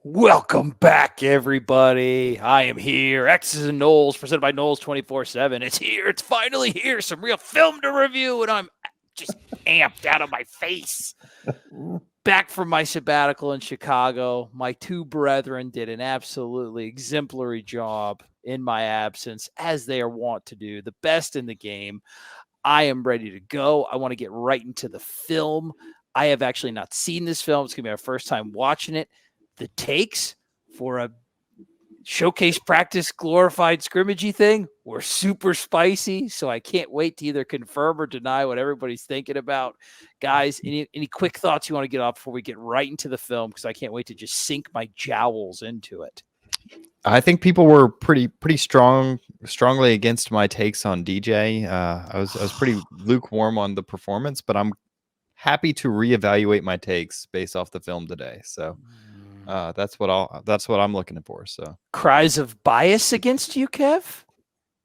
Welcome back, everybody. I am here. X's and Noles, presented by Noles 24/7. It's here. It's finally here. Some real film to review, and I'm just amped out of my face. Back from my sabbatical in Chicago. My two brethren did an absolutely exemplary job in my absence, as they are wont to do, the best in the game. I am ready to go. I want to get right into the film. I have actually not seen this film. It's going to be our first time watching it. The takes for a showcase practice glorified scrimmagey thing were super spicy, so I can't wait to either confirm or deny what everybody's thinking about. Guys, any quick thoughts you want to get off before we get right into the film, because I can't wait to just sink my jowls into it. I think people were pretty strongly against my takes on DJ. I was pretty lukewarm on the performance, but I'm happy to reevaluate my takes based off the film today. So that's what I'm looking for. So cries of bias against you, Kev?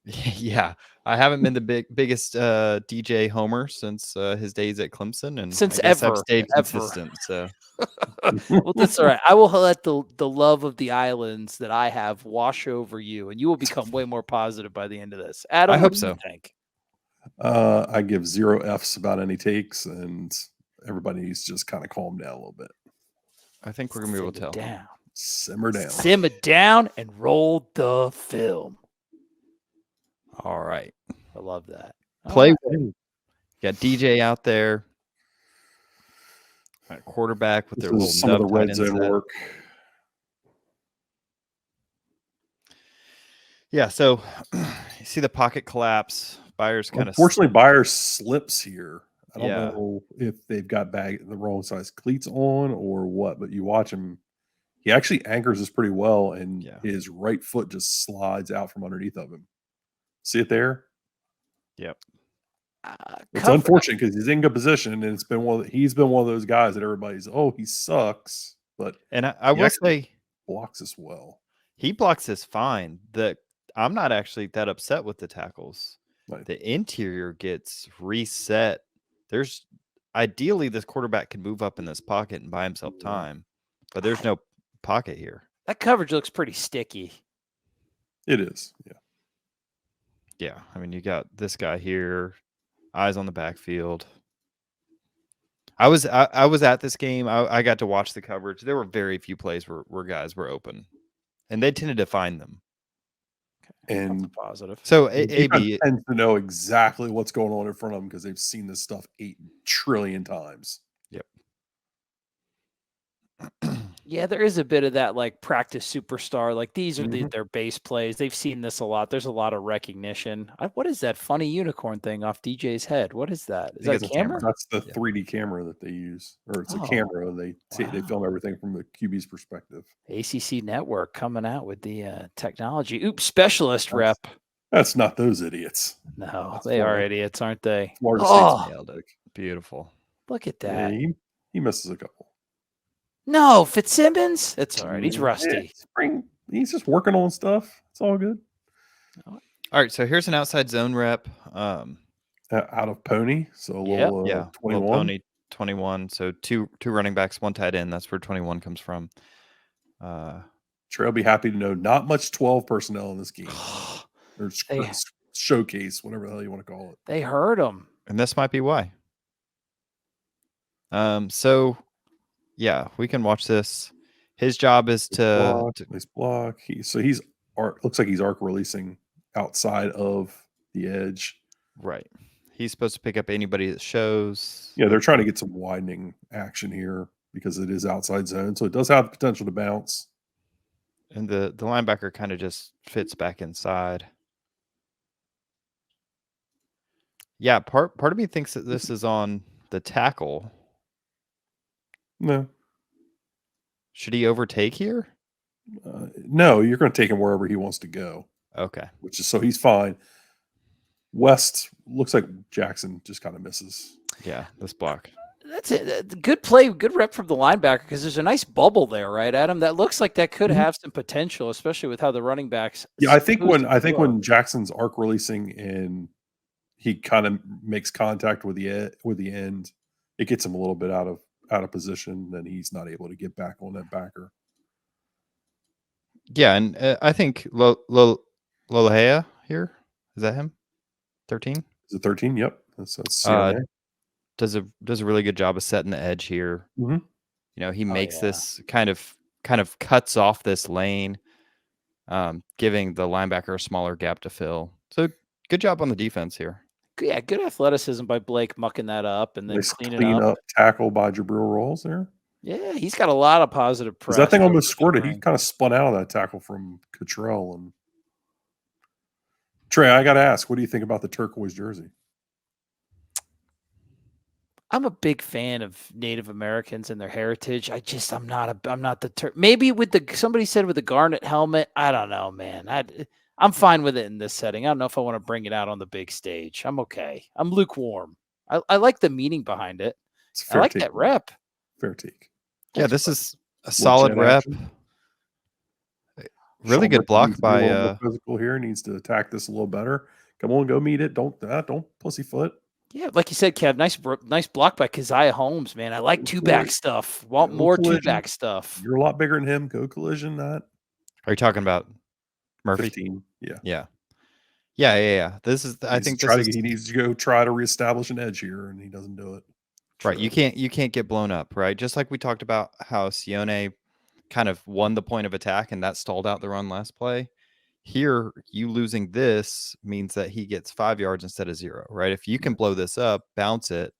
Yeah, I haven't been the biggest DJ homer since his days at Clemson, and since I guess ever I've stayed consistent. So well, that's all right. I will let the love of the islands that I have wash over you, and you will become way more positive by the end of this. Adam, I what hope do so. you think? I give 0 Fs about any takes, and everybody needs to just kind of calm down a little bit. I think we're gonna be able to tell. Simmer down. Simmer down and roll the film. All right. I love that. Play. Right. Got DJ out there. At quarterback with This their little is some of the red zone work. Yeah, so you see the pocket collapse. Byers kind of. Unfortunately, Byers slips here. I don't Yeah. know if they've got the wrong size cleats on or what, but you watch him. He actually anchors this pretty well, and his right foot just slides out from underneath of him. See it there? Yep. It's unfortunate because he's in good position, and he's been one of those guys that everybody's, oh, he sucks. But I will say, blocks this well. He blocks this fine. I'm not actually that upset with the tackles. Right. The interior gets reset. Ideally this quarterback can move up in this pocket and buy himself time, but there's no pocket here. That coverage looks pretty sticky. It is. Yeah. Yeah. I mean, you got this guy here, eyes on the backfield. I was at this game. I got to watch the coverage. There were very few plays where guys were open, and they tended to find them. And positive. So AB tends to know exactly what's going on in front of them because they've seen this stuff 8 trillion times. Yep. Yeah, there is a bit of that like practice superstar. Like these are their base plays. They've seen this a lot. There's a lot of recognition. What is that funny unicorn thing off DJ's head? What is that? Is that a camera? That's the 3D camera that they use, or it's a camera. They film everything from the QB's perspective. ACC Network coming out with the technology. Oops, specialist rep. That's not those idiots. No, they are idiots, aren't they? Beautiful. Look at that. Yeah, he misses a couple. No, Fitzsimmons. It's all right. He's rusty. He's just working on stuff. It's all good. All right. So here's an outside zone rep. Out of Pony. So a little 21. Little Pony 21. So two running backs, one tight end. That's where 21 comes from. Trey will be happy to know not much 12 personnel in this game. Or showcase, whatever the hell you want to call it. They hurt him. And this might be why. So yeah, we can watch this. His job is to nice block. Looks like he's arc releasing outside of the edge. Right. He's supposed to pick up anybody that shows. Yeah, they're trying to get some widening action here because it is outside zone, so it does have the potential to bounce. And the linebacker kind of just fits back inside. Yeah, part of me thinks that this is on the tackle. No. Should he overtake here? No, you're going to take him wherever he wants to go. Okay. So he's fine. West looks like Jackson just kind of misses. Yeah, this block. That's it. Good play, good rep from the linebacker because there's a nice bubble there, right, Adam? That looks like that could have some potential, especially with how the running backs. Yeah, I think when Jackson's arc releasing and he kind of makes contact with the end, it gets him a little bit out of position, then he's not able to get back on that backer. Yeah, and I think Lolahea here, is that him? 13? Is it 13? Yep. That's CNA. Does a really good job of setting the edge here. Mm-hmm. You know, he makes this kind of cuts off this lane, giving the linebacker a smaller gap to fill. So good job on the defense here. Yeah, good athleticism by Blake mucking that up and then Nice cleaning up. tackle by Jabril Rolls there. Yeah, he's got a lot of positive press. That thing almost squirted. He kind of spun out of that tackle from Cottrell. And Trey, I got to ask, what do you think about the turquoise jersey? I'm a big fan of Native Americans and their heritage. I'm not the maybe with somebody said with the garnet helmet. I don't know, man. I'm fine with it in this setting. I don't know if I want to bring it out on the big stage. I'm okay. I'm lukewarm. I like the meaning behind it. I like that rep. Fair take. Yeah, this is a solid rep. Really good block by physical here. Needs to attack this a little better. Come on, go meet it. Don't pussyfoot. Yeah, like you said, Kev, nice block by Keziah Holmes, man. I like two-back stuff. Want more two-back stuff. You're a lot bigger than him. Go collision that. Are you talking about Murphy? 15. Yeah. This is he needs to go try to reestablish an edge here, and he doesn't do it. Right. You can't get blown up, right? Just like we talked about how Sione kind of won the point of attack and that stalled out the run last play. Here, you losing this means that he gets 5 yards instead of 0, right? If you can blow this up, bounce it,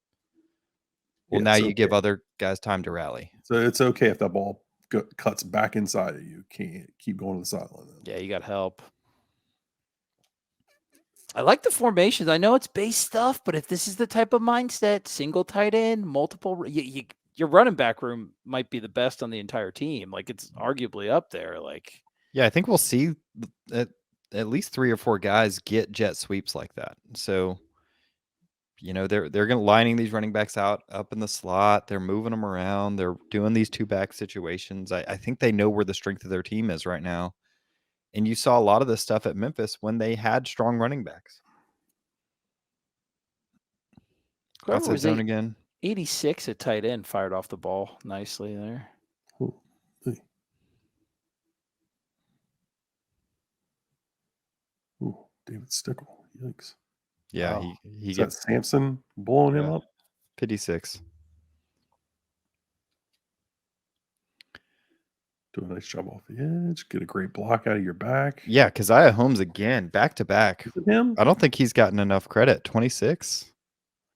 well, now you give other guys time to rally. So it's okay if that ball cuts back inside of you. Can't keep going to the sideline. Yeah, you got help. I like the formations. I know it's base stuff, but if this is the type of mindset, single tight end, multiple, your running back room might be the best on the entire team. Like it's arguably up there. Like, yeah, I think we'll see at least 3 or 4 guys get jet sweeps like that. So, you know, they're going to lining these running backs out up in the slot. They're moving them around. They're doing these 2-back situations. I think they know where the strength of their team is right now. And you saw a lot of this stuff at Memphis when they had strong running backs. Outside zone again. 86 at tight end fired off the ball nicely there. Ooh, David Stickle. Yikes. Yeah, wow. he gets Sampson blowing him up. 56. Do a nice job off the edge. Get a great block out of your back. Yeah, Keziah Holmes again, back to back. Him? I don't think he's gotten enough credit. 26.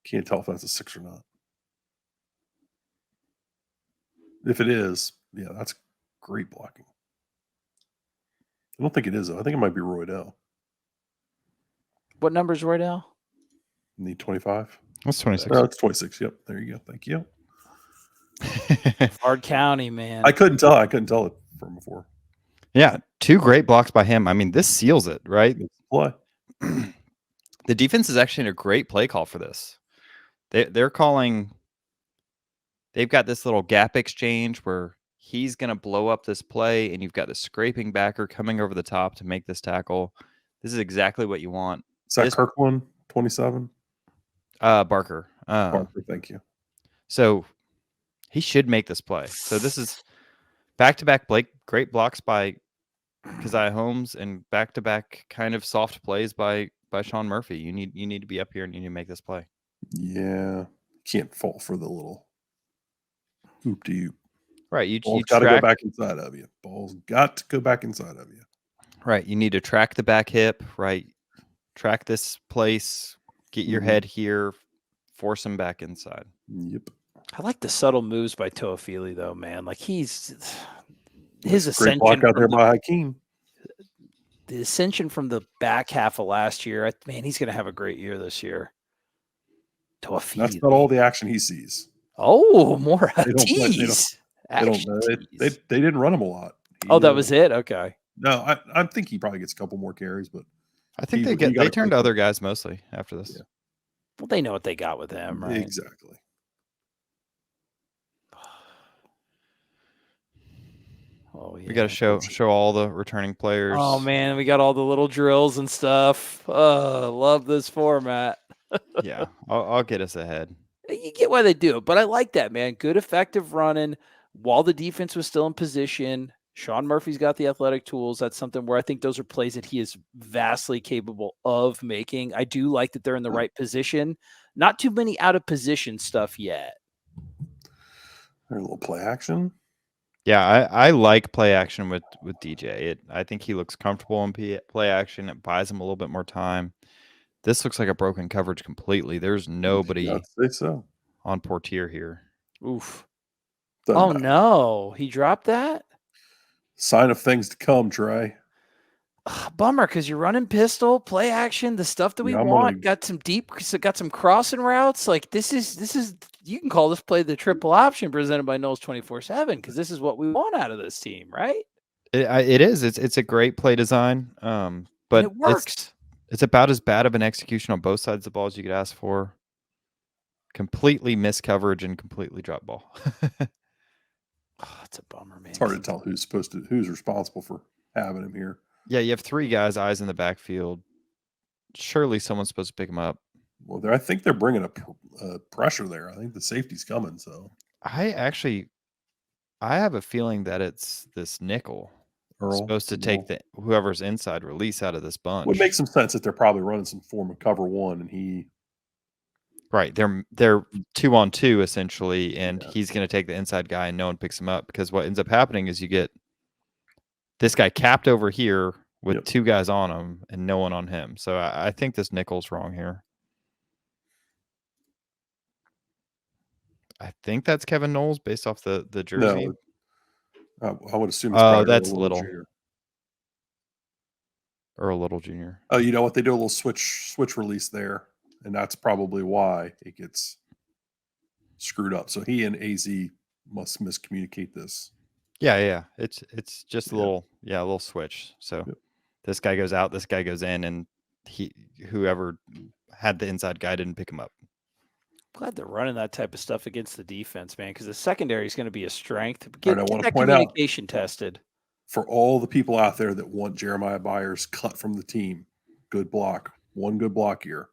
Can't tell if that's a 6 or not. If it is, yeah, that's great blocking. I don't think it is, though. I think it might be Roydell. What number is Roydell? Need 25. That's 26. Oh, it's 26. Yep. There you go. Thank you. Hard County, man. I couldn't tell it from before. Yeah, 2 great blocks by him. I mean, this seals it, right? Play. The defense is actually in a great play call for this. They're calling. They've got this little gap exchange where he's going to blow up this play, and you've got the scraping backer coming over the top to make this tackle. This is exactly what you want. Is that Kirkland, 27? Barker. Barker, thank you. So he should make this play. So this is back-to-back great blocks by Keziah Holmes and back-to-back kind of soft plays by Sean Murphy. You need to be up here and you need to make this play. Yeah. Can't fall for the little hoop to you. Right. You got to go back inside of you. Ball's got to go back inside of you. Right. You need to track the back hip, right? Track this place, get your head here, force him back inside. Yep. I like the subtle moves by Toafili, though, man. Like his Great ascension block out there by Hakeem. The ascension from the back half of last year, man, he's going to have a great year this year. Toafili. That's not all the action he sees. Oh, more tease. They didn't run him a lot. That was it? Okay. No, I think he probably gets a couple more carries, but I think they turned to other guys mostly after this. Yeah. Well, they know what they got with him, right? Exactly. Oh, yeah. We got to show all the returning players. Oh man, we got all the little drills and stuff. Oh, love this format. Yeah, I'll get us ahead. You get why they do it, but I like that, man. Good, effective running while the defense was still in position. Sean Murphy's got the athletic tools. That's something where I think those are plays that he is vastly capable of making. I do like that they're in the right position. Not too many out of position stuff yet. A little play action. Yeah, I like play action with DJ. I think he looks comfortable in play action. It buys him a little bit more time. This looks like a broken coverage completely. There's nobody I'd say so. on Portier here. Oof. Doesn't matter. No. He dropped that? Sign of things to come, Trey. Bummer, because you're running pistol, play action, the stuff that we want. Got some got some crossing routes. Like this is you can call this play the triple option presented by Noles 24/7 because this is what we want out of this team, right? It is. It's a great play design. But and it works. It's about as bad of an execution on both sides of the ball as you could ask for. Completely missed coverage and completely drop ball. It's a bummer, man. It's hard to tell who's responsible for having him here. Yeah, you have 3 guys, eyes in the backfield. Surely someone's supposed to pick him up. Well, I think they're bringing a pressure there. I think the safety's coming. So I have a feeling that it's this nickel supposed to take whoever's inside release out of this bunch. Would make some sense that they're probably running some form of cover one, and he. Right, they're 2-on-2 essentially, and he's going to take the inside guy, and no one picks him up because what ends up happening is you get this guy capped over here with 2 guys on him and no one on him. So I think this nickel's wrong here. I think that's Kevin Noles based off the jersey. No, I would assume. It's that's Little. Or a Little Junior. Oh, you know what? They do a little switch release there, and that's probably why it gets screwed up. So he and AZ must miscommunicate this. Yeah. It's just a little switch. So this guy goes out, this guy goes in, and whoever had the inside guy didn't pick him up. Glad they're running that type of stuff against the defense, man, because the secondary is going to be a strength. Get that communication tested. For all the people out there that want Jeremiah Byers cut from the team, good block. One good block here.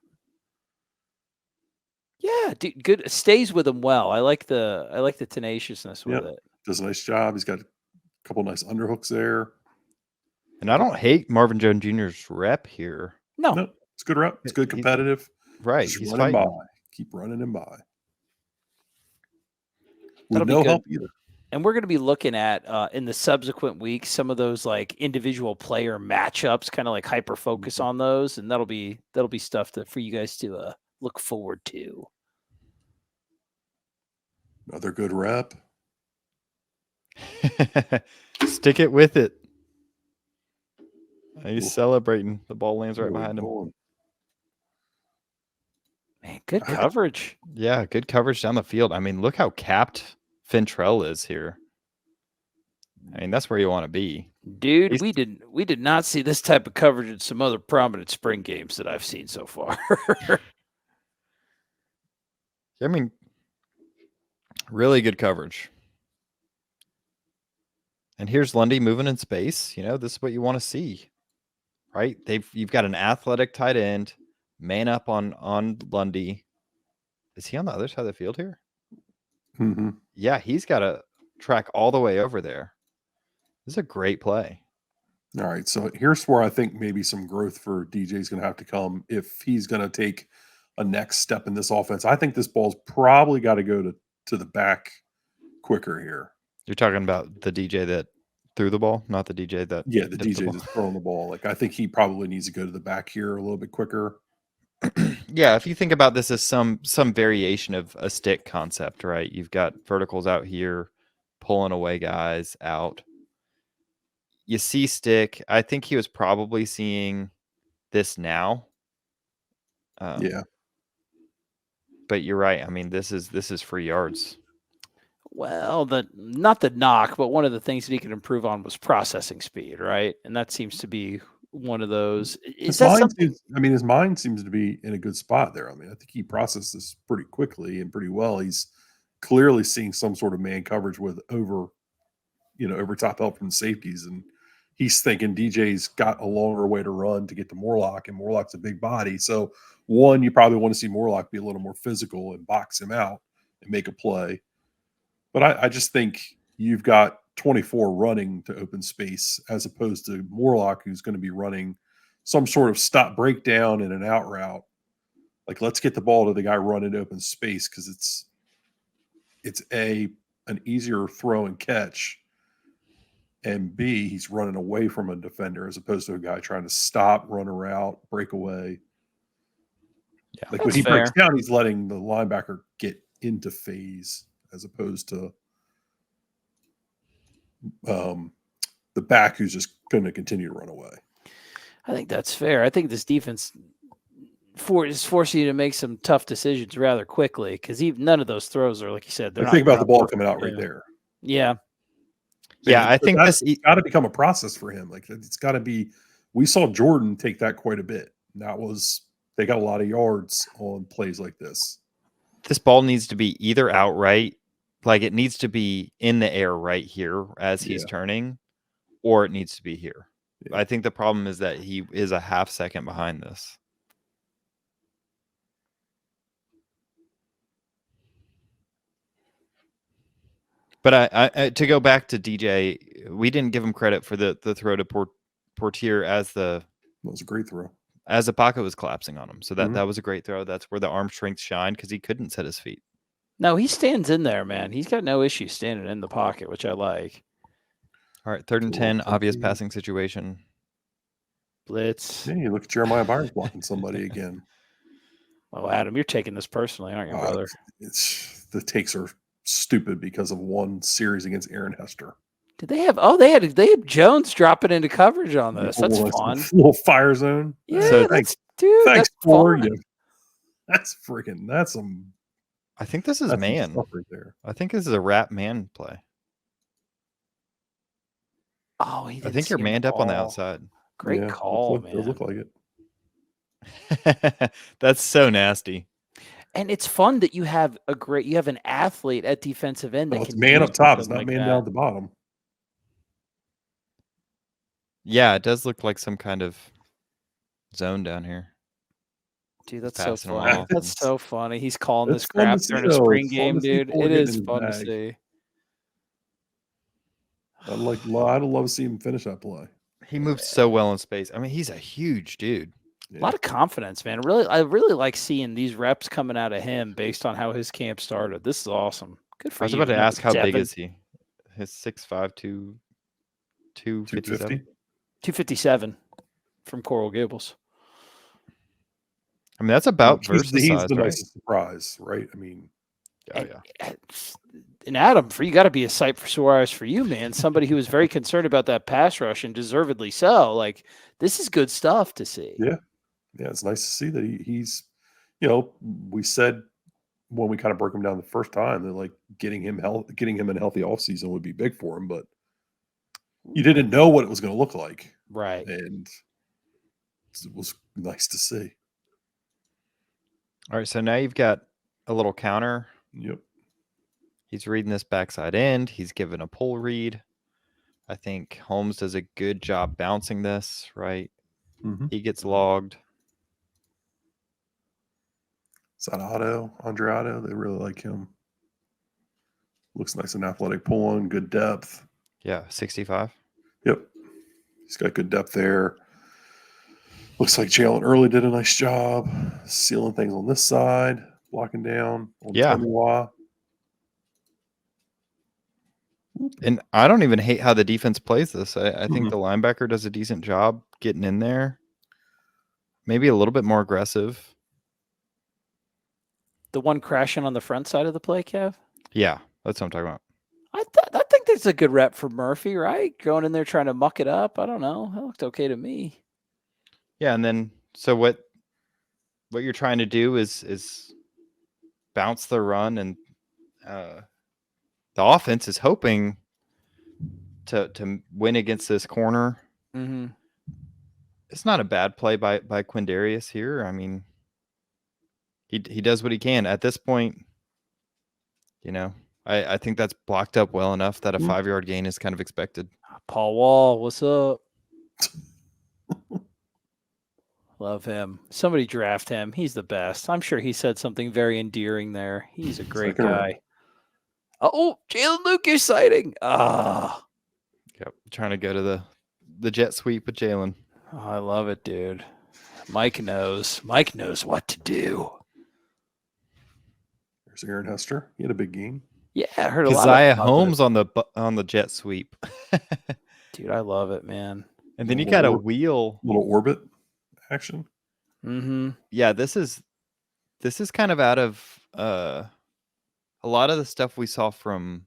Yeah, dude, good. Stays with him well. I like the tenaciousness with it. Does a nice job. He's got a couple nice underhooks there. And I don't hate Marvin Jones Jr.'s rep here. No, it's good rep. It's good competitive. Right. He's running by. Keep running him by. With no help either. And we're going to be looking at in the subsequent weeks some of those like individual player matchups, kind of like hyper focus on those, and that'll be stuff for you guys to look forward to. Another good rep. Stick it with it. He's celebrating. The ball lands right behind him. Man, good coverage. Yeah, good coverage down the field. I mean, look how capped Fintrell is here. I mean, that's where you want to be. Dude, we did not see this type of coverage in some other prominent spring games that I've seen so far. I mean, really good coverage. And here's Lundy moving in space. You know, this is what you want to see, right? You've got an athletic tight end, man up on Lundy. Is he on the other side of the field here? Mm-hmm. Yeah, he's got to track all the way over there. This is a great play. All right, so here's where I think maybe some growth for DJ is going to have to come if he's going to take a next step in this offense. I think this ball's probably got to go to the back quicker here. You're talking about the DJ that threw the ball, not the DJ that the DJ that's throwing the ball. Like I think he probably needs to go to the back here a little bit quicker. Yeah, if you think about this as some variation of a stick concept, right? You've got verticals out here pulling away guys out. You see stick. I think he was probably seeing this now. Yeah. But you're right. I mean, this is free yards. Well, not the knock, but one of the things that he could improve on was processing speed, right? And that seems to be one of those. His mind seems to be in a good spot there. I mean, I think he processed this pretty quickly and pretty well. He's clearly seeing some sort of man coverage with over top help from the safeties, and he's thinking DJ's got a longer way to run to get to Morlock, and Morlock's a big body. So one, you probably want to see Morlock be a little more physical and box him out and make a play. But I just think you've got 24 running to open space as opposed to Morlock, who's going to be running some sort of stop breakdown and an out route. Like, let's get the ball to the guy running open space because it's an easier throw and catch, and B, he's running away from a defender as opposed to a guy trying to stop, run a route, break away. Yeah, like when he breaks down, he's letting the linebacker get into phase as opposed to the back who's just going to continue to run away. I think that's fair. I think this defense is forcing you to make some tough decisions rather quickly because none of those throws are, like you said, think about the ball coming out right there. Yeah. Yeah, I think that's got to become a process for him. Like, it's got to be. We saw Jordan take that quite a bit. They got a lot of yards on plays like this. This ball needs to be either outright, like it needs to be in the air right here as he's turning, or it needs to be here. Yeah. I think the problem is that he is a half second behind this. But I to go back to DJ, we didn't give him credit for the throw to Portier as that was a great throw. As the pocket was collapsing on him. So that was a great throw. That's where the arm strength shined because he couldn't set his feet. No, he stands in there, man. He's got no issue standing in the pocket, which I like. All right, 3rd and 10, obvious passing situation. Blitz. Yeah, you look at Jeremiah Byers blocking somebody again. Oh, Adam, you're taking this personally, aren't you, brother? The takes are stupid because of one series against Aaron Hester. Did they have? Oh, they had Jones dropping into coverage on this. That's fun. Little fire zone. Yeah, so thanks that's for you. That's freaking. That's some. I think this is man right there. I think this is a wrap man play. Oh, I think you're manned up on the outside. Great call, man. Does look like it. That's so nasty. And it's fun that you have an athlete at defensive end that can man up top. It's not man down at the bottom. Yeah, it does look like some kind of zone down here. Dude, that's so funny. That's so funny. He's calling this crap during a spring game, dude. It is fun to see. I'd love to see him finish that play. He moves so well in space. I mean, he's a huge dude. A lot of confidence, man. I really like seeing these reps coming out of him based on how his camp started. This is awesome. Good for you. I was about to ask, how big is he? His 6'5", 250? 257 from Coral Gables. I mean, that's about he's the nicest surprise, right? I mean, and Adam, you got to be a sight for sore eyes for you, man. Somebody who was very concerned about that pass rush, and deservedly so. Like, this is good stuff to see. Yeah, it's nice to see that he's. We said when we kind of broke him down the first time that like getting him in a healthy offseason would be big for him, but you didn't know what it was going to look like, right? And it was nice to see. All right, so now you've got a little counter. Yep. He's reading this backside end. He's given a pull read. I think Holmes does a good job bouncing this, right? Mm-hmm. He gets logged. Is that Andre Otto? They really like him. Looks nice and athletic pulling, good depth. Yeah, 65. Yep. He's got good depth there. Looks like Jalen Early did a nice job sealing things on this side, blocking down on Tamiwa. And I don't even hate how the defense plays this. I think the linebacker does a decent job getting in there. Maybe a little bit more aggressive. The one crashing on the front side of the play, Kev? Yeah, that's what I'm talking about. I think that's a good rep for Murphy, right? Going in there trying to muck it up. I don't know. That looked okay to me. Yeah, and then so what you're trying to do is bounce the run, and the offense is hoping to win against this corner. Mm-hmm. It's not a bad play by Quindarius here. I mean, he does what he can at this point. I think that's blocked up well enough that a 5-yard gain is kind of expected. Paul Wall, what's up? Love him. Somebody draft him. He's the best. I'm sure he said something very endearing there. He's a great guy. Oh, Jalen Lucas sighting. Yep. Trying to go to the jet sweep with Jalen. Oh, I love it, dude. Mike knows. Mike knows what to do. There's Aaron Hester. He had a big game. Yeah, I heard a lot Keziah of Holmes on the jet sweep. Dude, I love it, man. And then you got a wheel. Little orbit action. Mm-hmm. Yeah, this is kind of out of a lot of the stuff we saw from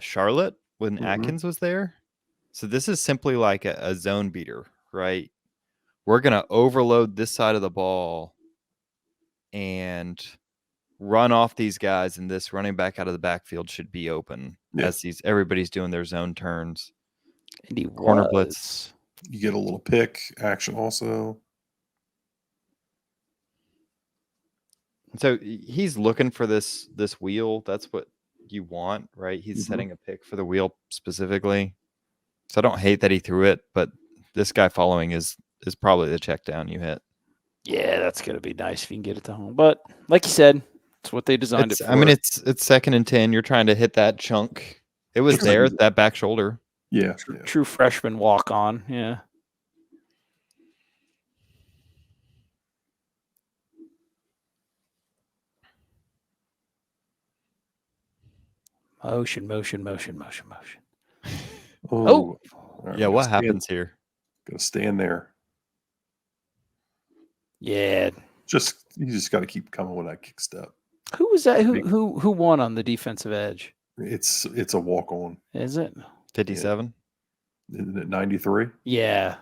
Charlotte when Atkins was there. So this is simply like a zone beater, right? We're going to overload this side of the ball and run off these guys, and this running back out of the backfield should be open as everybody's doing their zone turns. And he corner blitz. You get a little pick action also. So he's looking for this wheel. That's what you want, right? He's setting a pick for the wheel specifically. So I don't hate that he threw it, but this guy following is probably the check down you hit. Yeah, that's gonna be nice if you can get it to home. But like you said, it's what they designed it for. I mean, it's 2nd and 10. You're trying to hit that chunk. It was there, that back shoulder. Yeah. True freshman walk on. Yeah. Motion. Oh. Right, yeah, what happens here? Gonna stand there. Yeah. You just got to keep coming with that kick step. Who was that? Who won on the defensive edge? It's a walk on. Is it 57? Isn't it 93? Yeah.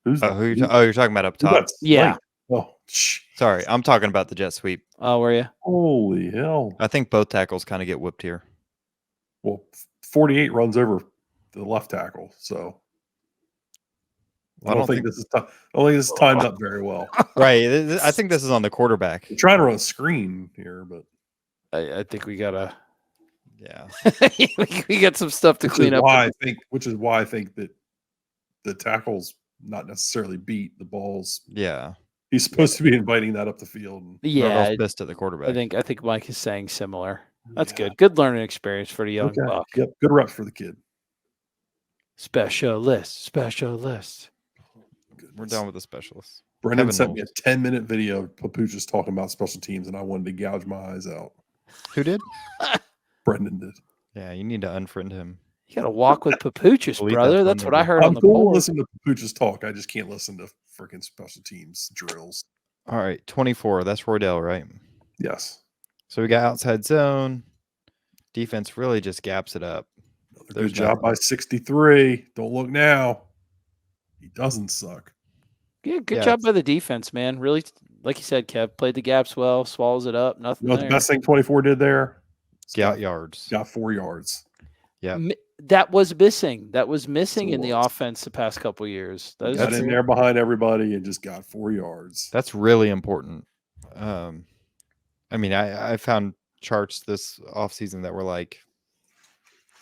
You're talking about up top. Yeah. Oh, sorry, I'm talking about the jet sweep. Oh, were you? Holy hell! I think both tackles kind of get whipped here. Well, 48 runs over the left tackle, so I don't think this is timed up very well. Right. I think this is on the quarterback. We're trying to run a screen here, but I think we gotta. Yeah, we got some stuff to clean up. Which is why I think that the tackle's not necessarily beat the balls. Yeah, he's supposed to be inviting that up the field. Yeah, best at the quarterback. I think Mike is saying similar. That's good. Good learning experience for the young buck. Yep, good reps for the kid. Specialist. We're done with the specialists. Brendan sent me a 10-minute video of Papuchis talking about special teams, and I wanted to gouge my eyes out. Who did? Brendan did. Yeah, you need to unfriend him. You got to walk with Papuchis, brother. That's what I heard on the board. I'm board. listening to Papuchis talk. I just can't listen to freaking special teams drills. All right, 24. That's Roydell, right? Yes. So we got outside zone. Defense really just gaps it up. Good job by 63. Don't look now. He doesn't suck. Yeah, good job by the defense, man. Really, like you said, Kev, played the gaps well, swallows it up. Nothing. You know what the best thing 24 did there? Got yards. Got 4 yards. Yeah. That was missing. That was missing in the offense the past couple of years. Got in there behind everybody and just got 4 yards. That's really important. I mean, I found charts this offseason that were like,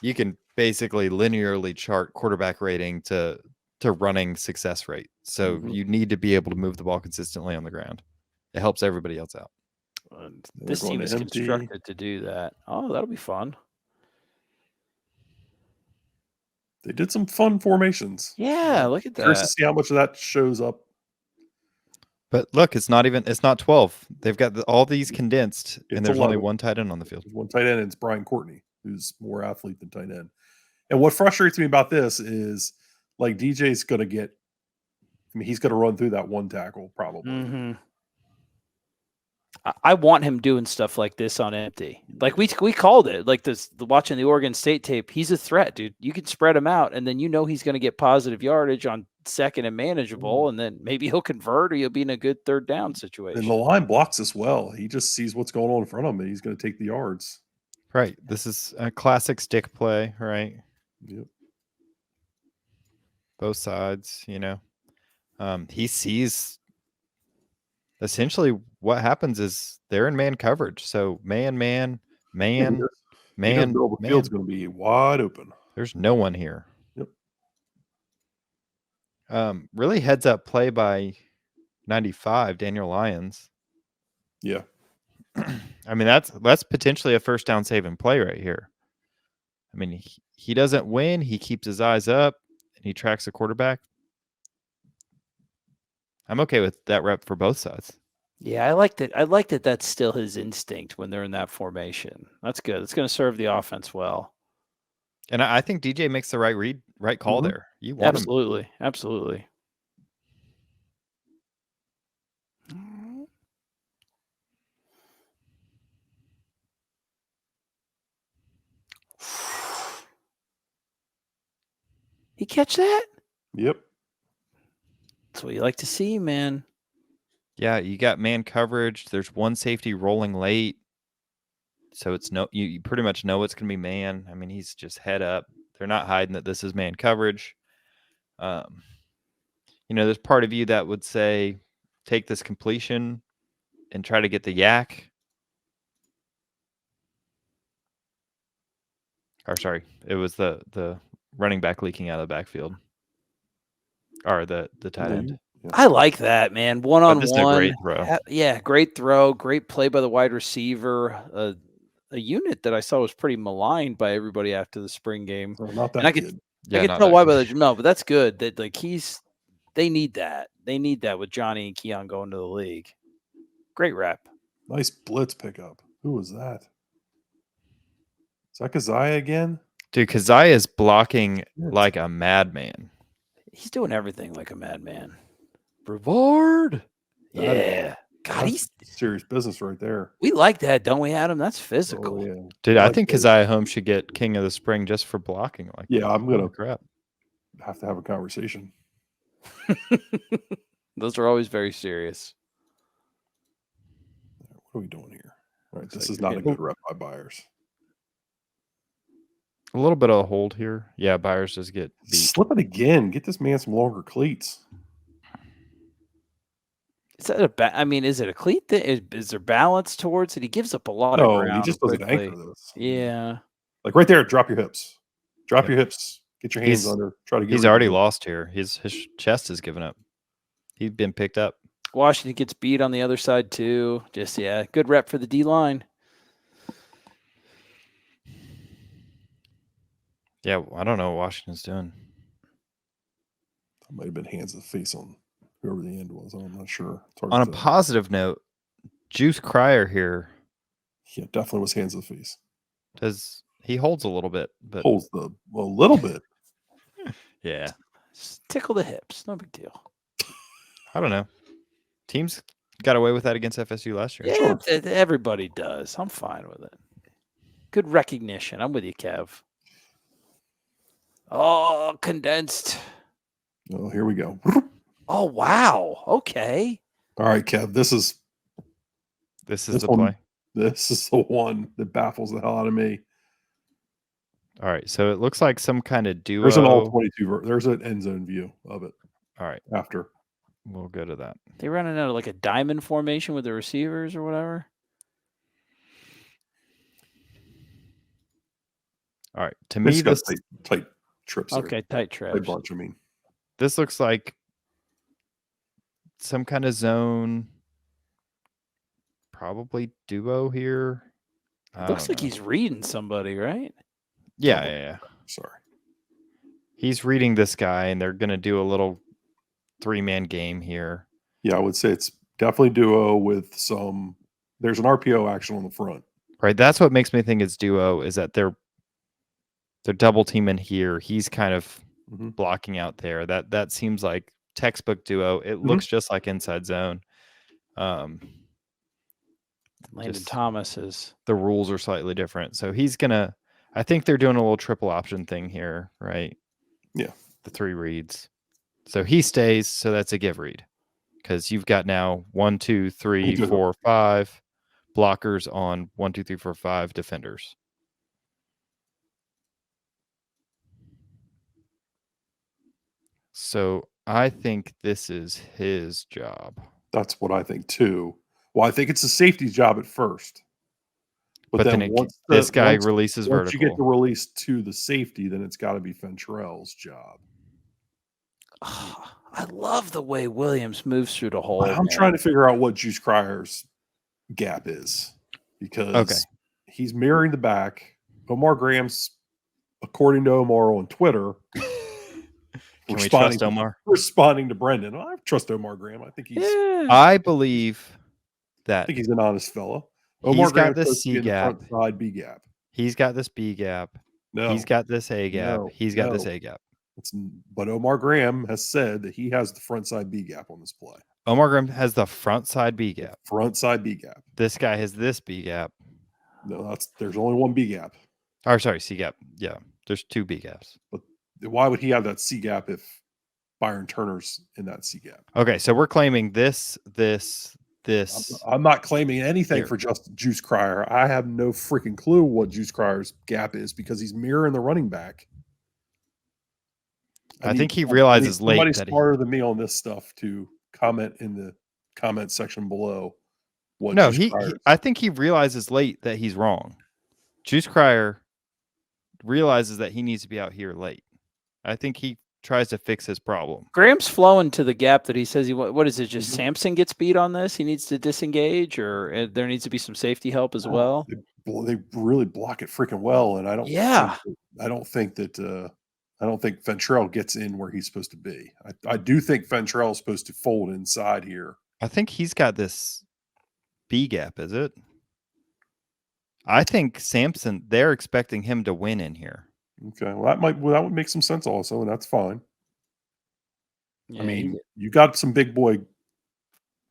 you can basically linearly chart quarterback rating to running success rate. So you need to be able to move the ball consistently on the ground. It helps everybody else out. This team is constructed to do that. Oh, that'll be fun. They did some fun formations. Yeah, look at that. Curious to see how much of that shows up. But look, it's not 12. They've got all these condensed, and there's 11. Only one tight end on the field. There's one tight end, and it's Brian Courtney, who's more athlete than tight end. And what frustrates me about this is, like, DJ's going to get, I mean, he's going to run through that one tackle probably. Mm-hmm. I want him doing stuff like this on empty. Like we called it, like watching the Oregon State tape. He's a threat, dude. You can spread him out, and then he's going to get positive yardage on second and manageable, and then maybe he'll convert or he'll be in a good third down situation. And the line blocks us well. He just sees what's going on in front of him, and he's going to take the yards. Right. This is a classic stick play, right? Yep. Both sides, he sees. Essentially, what happens is they're in man coverage. So man. The field's going to be wide open. There's no one here. Yep. Really heads up play by 95, Daniel Lyons. Yeah. I mean, that's potentially a first down saving play right here. I mean, he doesn't win. He keeps his eyes up and he tracks the quarterback. I'm okay with that rep for both sides. Yeah, I like that. I like that. That's still his instinct when they're in that formation. That's good. It's going to serve the offense well. And I think DJ makes the right call there. You want absolutely, absolutely. He catch that? Yep. That's what you like to see, man. Yeah, you got man coverage. There's one safety rolling late. So it's you pretty much know it's going to be man. I mean, he's just head up. They're not hiding that this is man coverage. There's part of you that would say, take this completion and try to get the yak. Or sorry, it was the running back leaking out of the backfield. Or the tight end. Yeah. I like that, man. One-on-one. This is a great throw. Yeah, great throw. Great play by the wide receiver. A unit that I saw was pretty maligned by everybody after the spring game. Oh, not that good. I can tell why by the no, but that's good. That they need that. They need that with Johnny and Keon going to the league. Great rep. Nice blitz pickup. Who was that? Is that Keziah again? Dude, Keziah is blocking like a madman. He's doing everything like a madman. Brevard. Yeah. God, he's serious business right there. We like that, don't we, Adam? That's physical. Oh, yeah. Dude, I think Keziah Holmes should get King of the Spring just for blocking like that. I'm going to have to have a conversation. Those are always very serious. What are we doing here? All right, this is not a good rep by Byers. A little bit of a hold here. Yeah, Byers just get beat. Slip it again. Get this man some longer cleats. Is that is it a cleat thing? Is there balance towards it? He gives up a lot of ground. No, he just doesn't anchor this. Yeah. Like right there, drop your hips. Drop your hips. Get your hands under. Try to get He's already lost here. His chest is given up. He's been picked up. Washington gets beat on the other side too. Just good rep for the D line. Yeah, I don't know what Washington's doing. That might have been hands to the face on whoever the end was. I'm not sure. On a positive note, Juice Cryer here. Yeah, definitely was hands to the face. He holds a little bit, but holds a little bit. Yeah. Just tickle the hips. No big deal. I don't know. Teams got away with that against FSU last year. Yeah, sure. Everybody does. I'm fine with it. Good recognition. I'm with you, Kev. Oh, condensed. Oh, here we go. Oh, wow. Okay. All right, Kev. This is the play. This is the one that baffles the hell out of me. All right, so it looks like some kind of duo. There's an all 22. There's an end zone view of it. All right. After. We'll go to that. They running out of like a diamond formation with the receivers or whatever. All right. To me, this tight trips. Okay, tight trips. Tight bunch, this looks like some kind of zone. Probably duo here. Looks like he's reading somebody, right? Yeah. Sorry. He's reading this guy, and they're going to do a little 3-man game here. Yeah, I would say it's definitely duo with some. There's an RPO action on the front. Right. That's what makes me think it's duo, is that they're double teaming here. He's kind of blocking out there. That seems like textbook duo. It looks just like inside zone. Landon Thomas is. The rules are slightly different. So I think they're doing a little triple option thing here, right? Yeah. The 3 reads. So he stays, so that's a give read. Because you've got now 1, 2, 3, 4, 5 blockers on 1, 2, 3, 4, 5 defenders. So I think this is his job. That's what I think too. Well, I think it's the safety's job at first. But then this guy releases vertical. Once you get the release to the safety, then it's got to be Fentrell's job. Oh, I love the way Williams moves through the hole. I'm trying to figure out what Juice Cryer's gap is because he's mirroring the back. Omar Graham's according to Omar on Twitter, Can we trust Omar? Responding to Brendan, I trust Omar Graham. I think he's. Yeah. I believe I that think he's an honest fellow. Omar he's got Graham's this supposed to be C in the gap. front side B gap. He's got this B gap. No, He's got this A gap. No, He's got this no. A gap. But Omar Graham has said that he has the front side B gap on this play. Omar Graham has the front side B gap. Front side B gap. This guy has this B gap. No, there's only one B gap. Or sorry, C gap. Yeah, there's 2 B gaps. But why would he have that C gap if Byron Turner's in that C gap? Okay, so we're claiming this. I'm not claiming anything Here. for just Juice Cryer. I have no freaking clue what Juice Cryer's gap is because he's mirroring the running back. I think he realizes late somebody that smarter than me on this stuff to comment in the comment section below. No, I think he realizes late that he's wrong. Juice Cryer realizes that he needs to be out here late. I think he tries to fix his problem. Graham's flowing to the gap that he says he. What is it? Just Sampson gets beat on this. He needs to disengage, or there needs to be some safety help as well. They really block it freaking well, and I don't. Yeah. I don't think Ventrell gets in where he's supposed to be. I do think Ventrell is supposed to fold inside here. I think he's got this B gap, is it? I think Sampson, they're expecting him to win in here. Okay, well that would make some sense also, and that's fine. Yeah, I mean, you got some big boy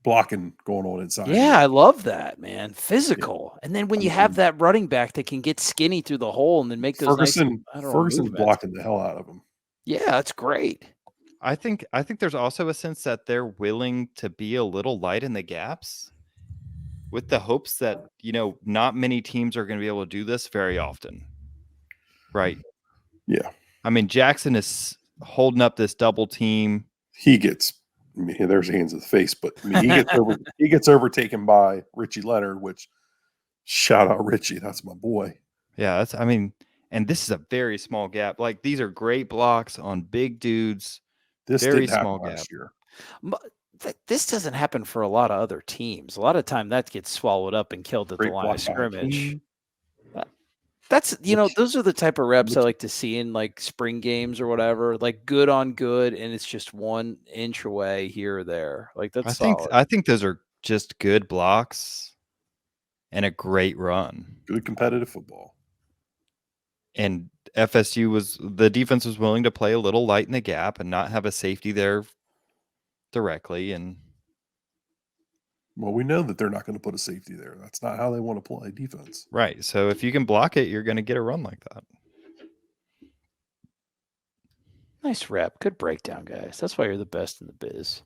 blocking going on inside. Yeah, I love that, man. Physical. And then when you have that running back that can get skinny through the hole and then make those Ferguson's movements. blocking the hell out of him. Yeah, that's great. I think there's also a sense that they're willing to be a little light in the gaps with the hopes that, not many teams are going to be able to do this very often. Right. Yeah. I mean, Jackson is holding up this double team. There's hands of the face, but he gets overtaken by Richie Leonard, which shout out Richie. That's my boy. Yeah. And this is a very small gap. Like, these are great blocks on big dudes. This very didn't small happen gap. last year. This doesn't happen for a lot of other teams. A lot of time that gets swallowed up and killed at the line of scrimmage. That's, those are the type of reps I like to see in like spring games or whatever, like good on good. And it's just 1 inch away here or there. Like that's solid. I think those are just good blocks and a great run. Good competitive football. And the defense was willing to play a little light in the gap and not have a safety there directly. And well, we know that they're not going to put a safety there. That's not how they want to play defense. Right. So if you can block it, you're going to get a run like that. Nice rep. Good breakdown, guys. That's why you're the best in the biz.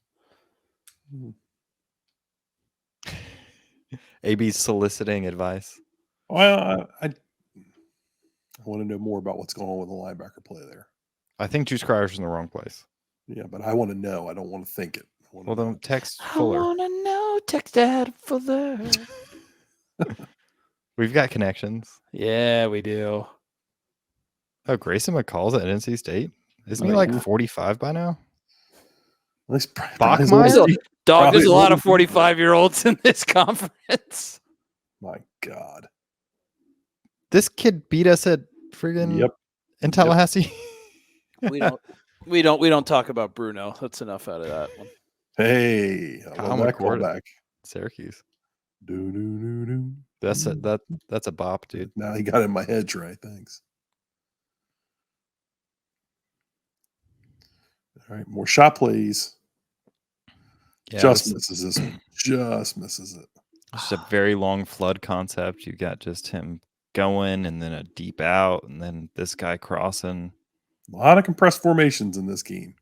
AB's soliciting advice. Well, I want to know more about what's going on with the linebacker play there. I think Juice Cryer's in the wrong place. Yeah, but I want to know. I don't want to think it. Well, then text Fuller. I want to know. Text Dad Fuller. We've got connections. Yeah, we do. Oh, Grayson McCall's at NC State? Isn't he like 45 by now? Bachmeier? Dog, there's a lot of 45-year-olds in this conference. My God. This kid beat us at friggin' in Tallahassee. We don't talk about Bruno. That's enough out of that one. Hey, back. Syracuse. Do. That's a bop, dude. Now he got in my head, Trey. Thanks. All right, more shot plays. Yeah, just misses this one. Just misses it. It's a very long flood concept. You got just him going and then a deep out and then this guy crossing. A lot of compressed formations in this game.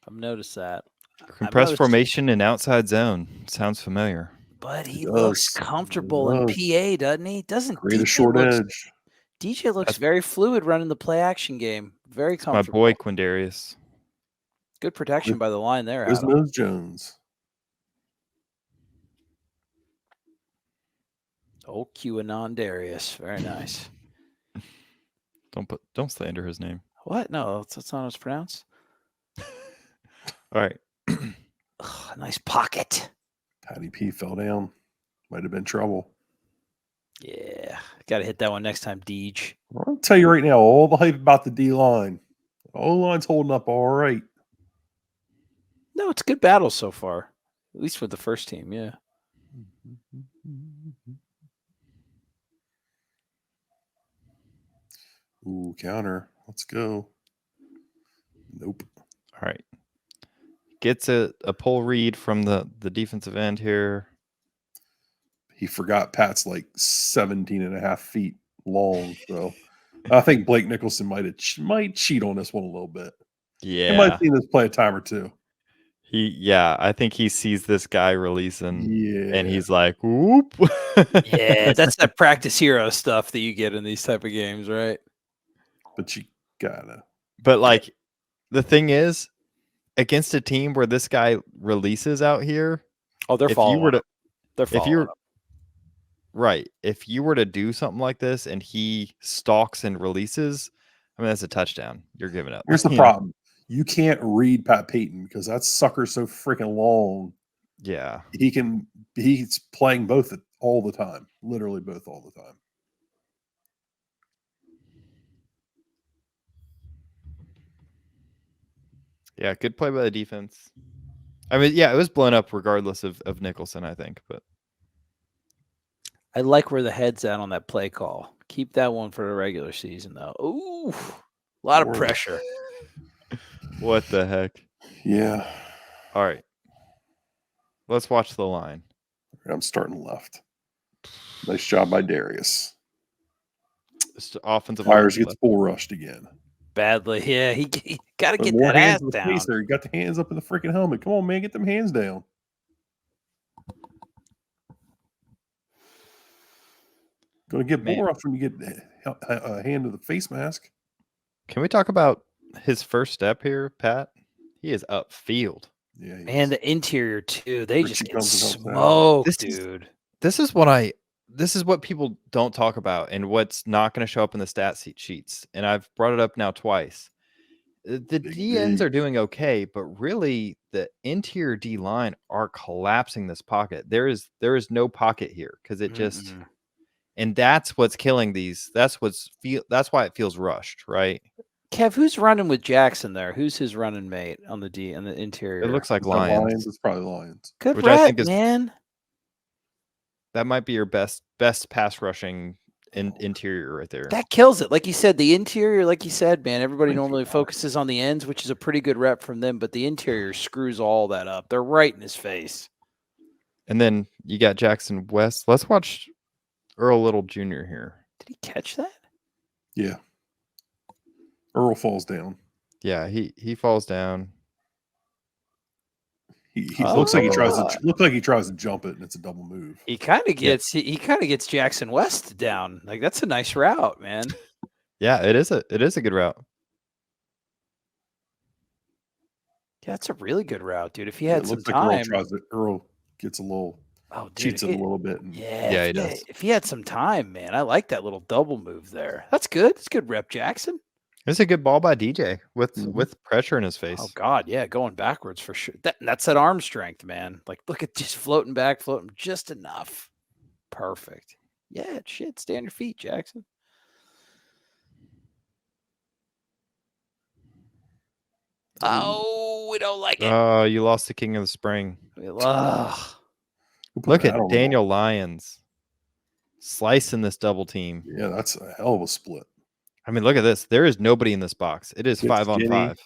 I've noticed that. Compressed formation and outside zone. Sounds familiar. But he looks comfortable in PA, doesn't he? Doesn't create a short edge. DJ looks very fluid running the play action game. Very comfortable. My boy Quindarius. Good protection by the line there. Quiznos Jones. Oh, QAnon Darius. Very nice. Don't slander his name. What? No, that's not how it's pronounced. All right. Nice pocket. Patty P fell down. Might have been trouble. Yeah, got to hit that one next time, Deej. I'll tell you right now, all the hype about the D line. O-line's holding up all right. No, it's good battles so far, at least with the first team. Yeah. Ooh, counter. Let's go. Nope. All right. Gets a pull read from the defensive end here. He forgot Pat's like 17 and a half feet long. So I think Blake Nicholson might cheat on this one a little bit. Yeah. He might have seen this play a time or two. I think he sees this guy releasing. Yeah. And he's like, whoop. Yeah, that's that practice hero stuff that you get in these type of games, right? But you gotta. But like the thing is, against a team where this guy releases out here, they're following. Right. If you were to do something like this and he stalks and releases, I mean, that's a touchdown. You're giving up. Here's the problem. You can't read Pat Payton because that sucker's so freaking long. Yeah. He's playing both all the time. Literally both all the time. Yeah, good play by the defense. I mean, yeah, it was blown up regardless of Nicholson, I think, but I like where the head's at on that play call. Keep that one for the regular season, though. Ooh, a lot of pressure. What the heck? Yeah. All right. Let's watch the line. I'm starting left. Nice job by Darius. Offensive Myers gets bull rushed again. Badly. Yeah, he got to get that ass down. There. You got the hands up in the freaking helmet. Come on, man. Get them hands down. Going to get bull rushed when you get a hand to the face mask. Can we talk about his first step here, Pat? He is upfield. Yeah, and the interior too. They just get smoked, dude. This is what people don't talk about, and what's not going to show up in the stat sheets. And I've brought it up now twice. The DNs are doing okay, but really the interior D line are collapsing this pocket. There is no pocket here because it just. And that's what's killing these. That's why it feels rushed, right? Kev, who's running with Jackson there? Who's his running mate on the interior? It looks like Lions. It's probably Lions. Good rep, I think man. That might be your best pass rushing interior right there. That kills it. Like you said, the interior, like you said, man, everybody normally focuses on the ends, which is a pretty good rep from them, but the interior screws all that up. They're right in his face. And then you got Jackson West. Let's watch Earl Little Jr. here. Did he catch that? Yeah. Earl falls down. Yeah, he falls down. He looks like he tries to jump it, and it's a double move. He kind of gets Jackson West down. Like that's a nice route, man. Yeah, it is a good route. Yeah, that's a really good route, dude. If he had some time, Earl gets a little. Cheats it a little bit. Yeah, he does. If he had some time, man, I like that little double move there. That's good. It's good rep, Jackson. It's a good ball by DJ with pressure in his face. Oh God, yeah, going backwards for sure. That's that arm strength, man. Like, look at just floating back, floating just enough. Perfect. Yeah, shit. Stay on your feet, Jackson. Oh, we don't like it. Oh, you lost the king of the spring. Look at Daniel Lyons slicing this double team. Yeah, that's a hell of a split. I mean, look at this. There is nobody in this box. It is 5-on-5.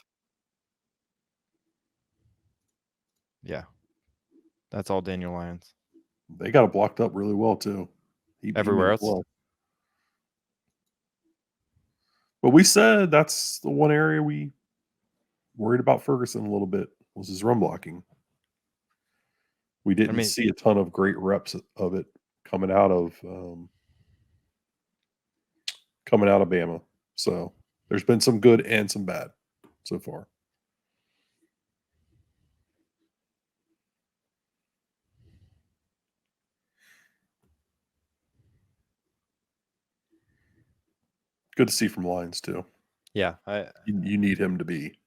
Yeah. That's all Daniel Lyons. They got it blocked up really well, too. Everywhere else. Well. But we said that's the one area we worried about Ferguson a little bit was his run blocking. We didn't see a ton of great reps of it coming out of Bama. So there's been some good and some bad so far. Good to see from Lions too. Yeah, you need him to be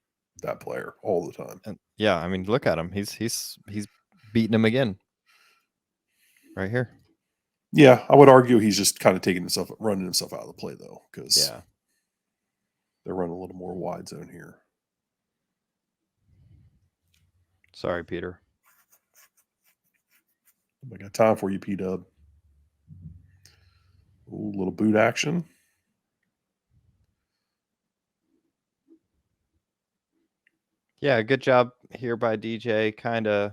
that player all the time. And yeah, I mean, look at him. He's beating him again. Right here. Yeah, I would argue he's just kind of running himself out of the play, though, because they're running a little more wide zone here. Sorry, Peter. I got time for you, P-Dub. Ooh, little boot action. Yeah, good job here by DJ, kind of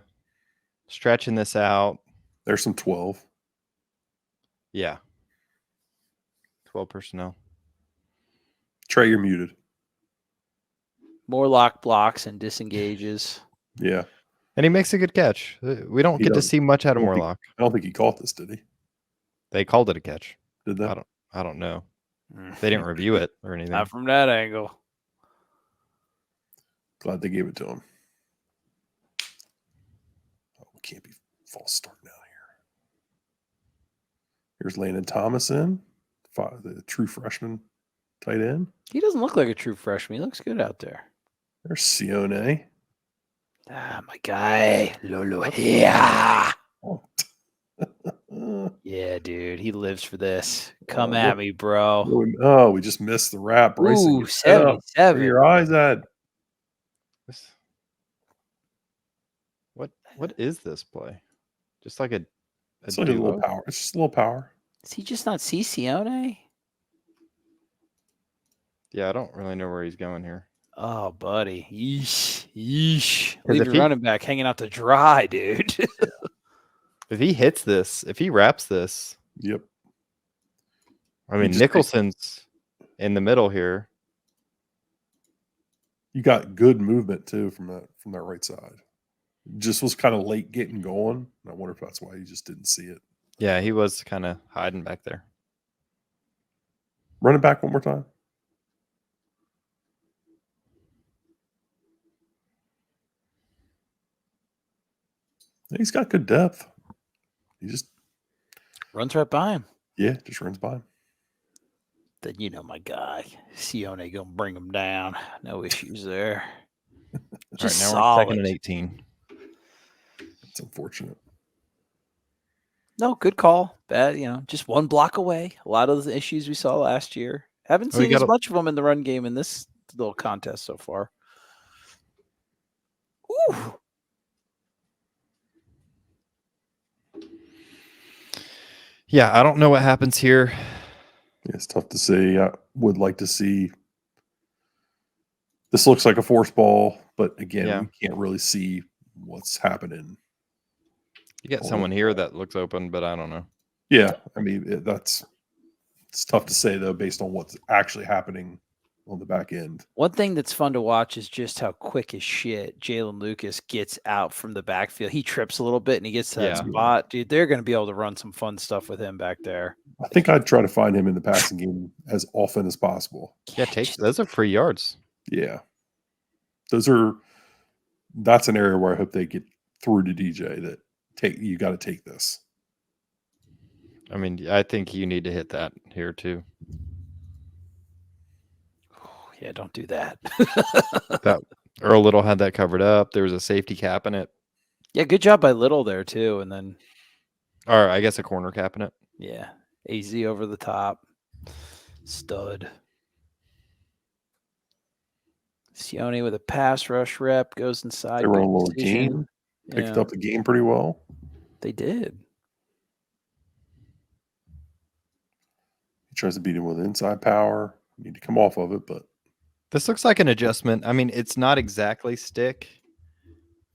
stretching this out. There's some 12. Yeah. 12 personnel. Trey, you're muted. More lock blocks and disengages. Yeah. And he makes a good catch. We don't get to see much out of Morlock. I don't think he caught this, did he? They called it a catch. Did they? I don't know. They didn't review it or anything. Not from that angle. Glad they gave it to him. Oh, we can't be false starting out here. Here's Landon Thomason, the true freshman tight end. He doesn't look like a true freshman. He looks good out there. There's Sione. Ah, my guy. Lolo. Yeah. Oh. Yeah, dude. He lives for this. Come at me, bro. Oh, we just missed the wrap. Bryson, Ooh, 77. where your eyes at? What is this play? Just like It's like a little power. It's just a little power. Does he just not see Sione? Yeah, I don't really know where he's going here. Oh, buddy. Yeesh. Yeesh. Leave your running back hanging out to dry, dude. If he hits this, if he wraps this. Yep. I mean, Nicholson's in the middle here. You got good movement too from that right side. Just was kind of late getting going. I wonder if that's why you just didn't see it. Yeah, he was kind of hiding back there. Run it back one more time. He's got good depth. He just runs right by him. Yeah, just runs by him. Then you know my guy. Sione gonna bring him down. No issues there. Just all right, now we're second and 18. It's unfortunate. No, good call. Bad, just one block away. A lot of the issues we saw last year. Haven't seen as much of them in the run game in this little contest so far. Ooh. Yeah, I don't know what happens here. Yeah, it's tough to say. I would like to see. This looks like a force ball, but again, we can't really see what's happening. You got someone here that looks open, but I don't know. Yeah, I mean, it's tough to say, though, based on what's actually happening on the back end. One thing that's fun to watch is just how quick as shit Jalen Lucas gets out from the backfield. He trips a little bit and he gets to that spot. Dude, they're going to be able to run some fun stuff with him back there. I think I'd try to find him in the passing game as often as possible. Yeah, those are free yards. Yeah. That's an area where I hope they get through to DJ that you got to take this. I mean, I think you need to hit that here too. Yeah, don't do that. That Earl Little had that covered up. There was a safety cap in it. Yeah, good job by Little there too. And then, or I guess a corner cap in it. Yeah, AZ over the top, stud. Sione with a pass rush rep goes inside. They run a little game. Picked up the game pretty well. They did. He tries to beat him with inside power. You need to come off of it, but this looks like an adjustment. I mean, it's not exactly stick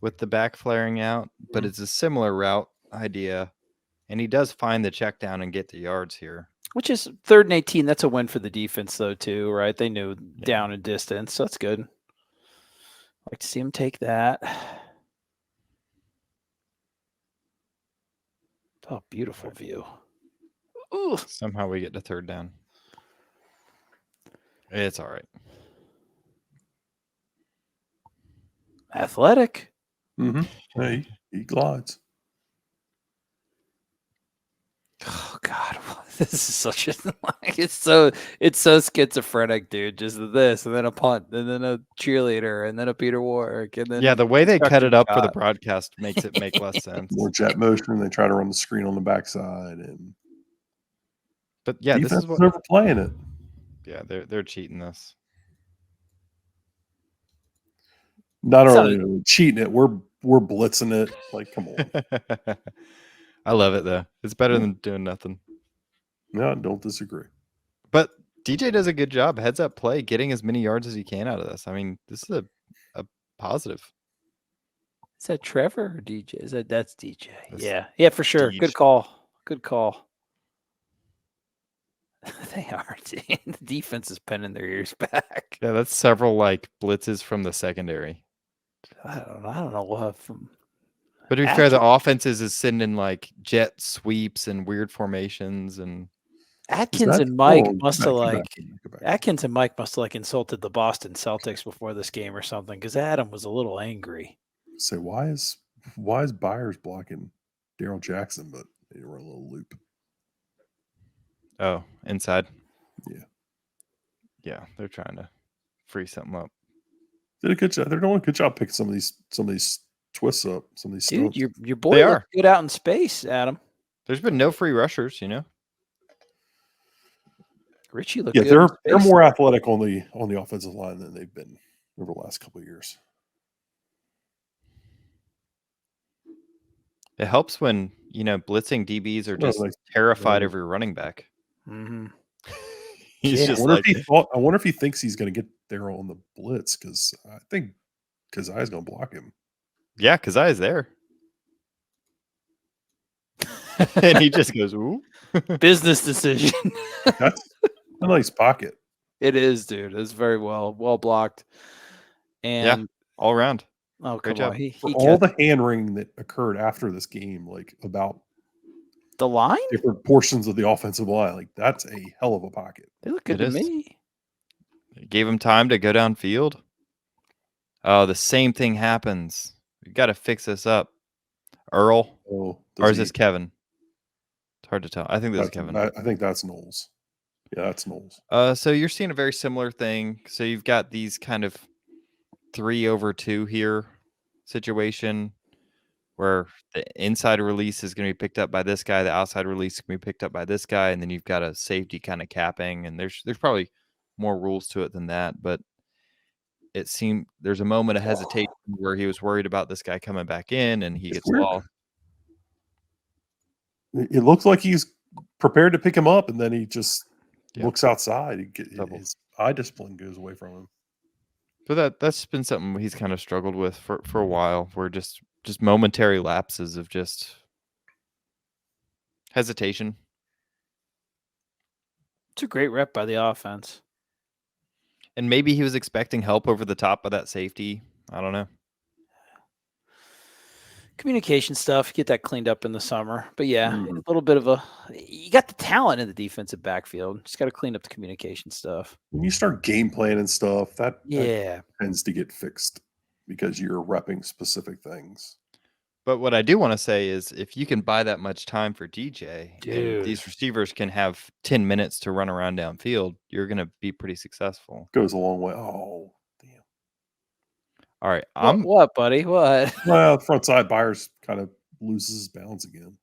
with the back flaring out, but it's a similar route idea. And he does find the check down and get the yards here. Which is 3rd and 18. That's a win for the defense, though, too, right? They knew down and distance, so that's good. Like to see him take that. Oh, beautiful view. Ooh. Somehow we get to 3rd down. It's all right. Athletic. Mm-hmm. Yeah, he glides. Oh God, this is such a it's so schizophrenic, dude. Just this, and then a punt, and then a cheerleader, and then a Peter Warwick, and then the way they cut it up for the broadcast makes it make less sense. More jet motion. They try to run the screen on the backside, and But yeah, defense this is what overplaying it. Yeah, they're cheating this. Not only cheating it, we're blitzing it. Like, come on. I love it though. It's better than doing nothing. No, I don't disagree. But DJ does a good job, heads up play, getting as many yards as he can out of this. I mean, this is a positive. Is that Trevor or DJ? That's DJ? Yeah, for sure. DJ. Good call. Good call. They are. The defense is pinning their ears back. Yeah, that's several like blitzes from the secondary. I don't know what from. But to be fair, the offenses is sending like jet sweeps and weird formations and. Atkins and Mike must have insulted the Boston Celtics before this game or something, because Adam was a little angry. Say, why is Byers blocking Daryl Jackson, but they were a little loop. Oh, inside. Yeah, they're trying to free something up. Did a good job. They're doing a good job picking some of these twists up. Some of these dude, stunts. your boy looked good out in space, Adam. There's been no free rushers, you know. Richie looked good. They're more athletic on the offensive line than they've been over the last couple of years. It helps when blitzing DBs are just terrified of your running back. Mm-hmm. He's just I wonder if he thinks he's going to get there on the blitz, because I think Kazai's going to block him. Yeah, Kazai's there. And he just goes, ooh. Business decision. That's a nice pocket. It is, dude. It's very well blocked. And all around. Oh, great come job. on. For all the hand wringing that occurred after this game, like about the line, different portions of the offensive line, like that's a hell of a pocket. They look good to me. It gave him time to go downfield. Oh, the same thing happens. We got to fix this up. Earl, or is this Kevin? It's hard to tell. I think this is Kevin. I think that's Noles. Yeah, that's Noles. So you're seeing a very similar thing. So you've got these kind of 3-over-2 here situation where the inside release is going to be picked up by this guy, the outside release is going to be picked up by this guy, and then you've got a safety kind of capping, and there's probably more rules to it than that, but it seemed there's a moment of hesitation where he was worried about this guy coming back in, and he gets lost. It looks like he's prepared to pick him up, and then he just looks outside. His eye discipline goes away from him. But that's been something he's kind of struggled with for a while, where just momentary lapses of just hesitation. It's a great rep by the offense. And maybe he was expecting help over the top of that safety. I don't know. Communication stuff, get that cleaned up in the summer. But yeah, a little bit of you got the talent in the defensive backfield. Just got to clean up the communication stuff. When you start game planning stuff, that tends to get fixed because you're repping specific things. But what I do want to say is if you can buy that much time for DJ, dude, and these receivers can have 10 minutes to run around downfield, you're going to be pretty successful. Goes a long way. Oh, damn. All right. What, buddy? What? Well, front side Byers kind of loses his balance again.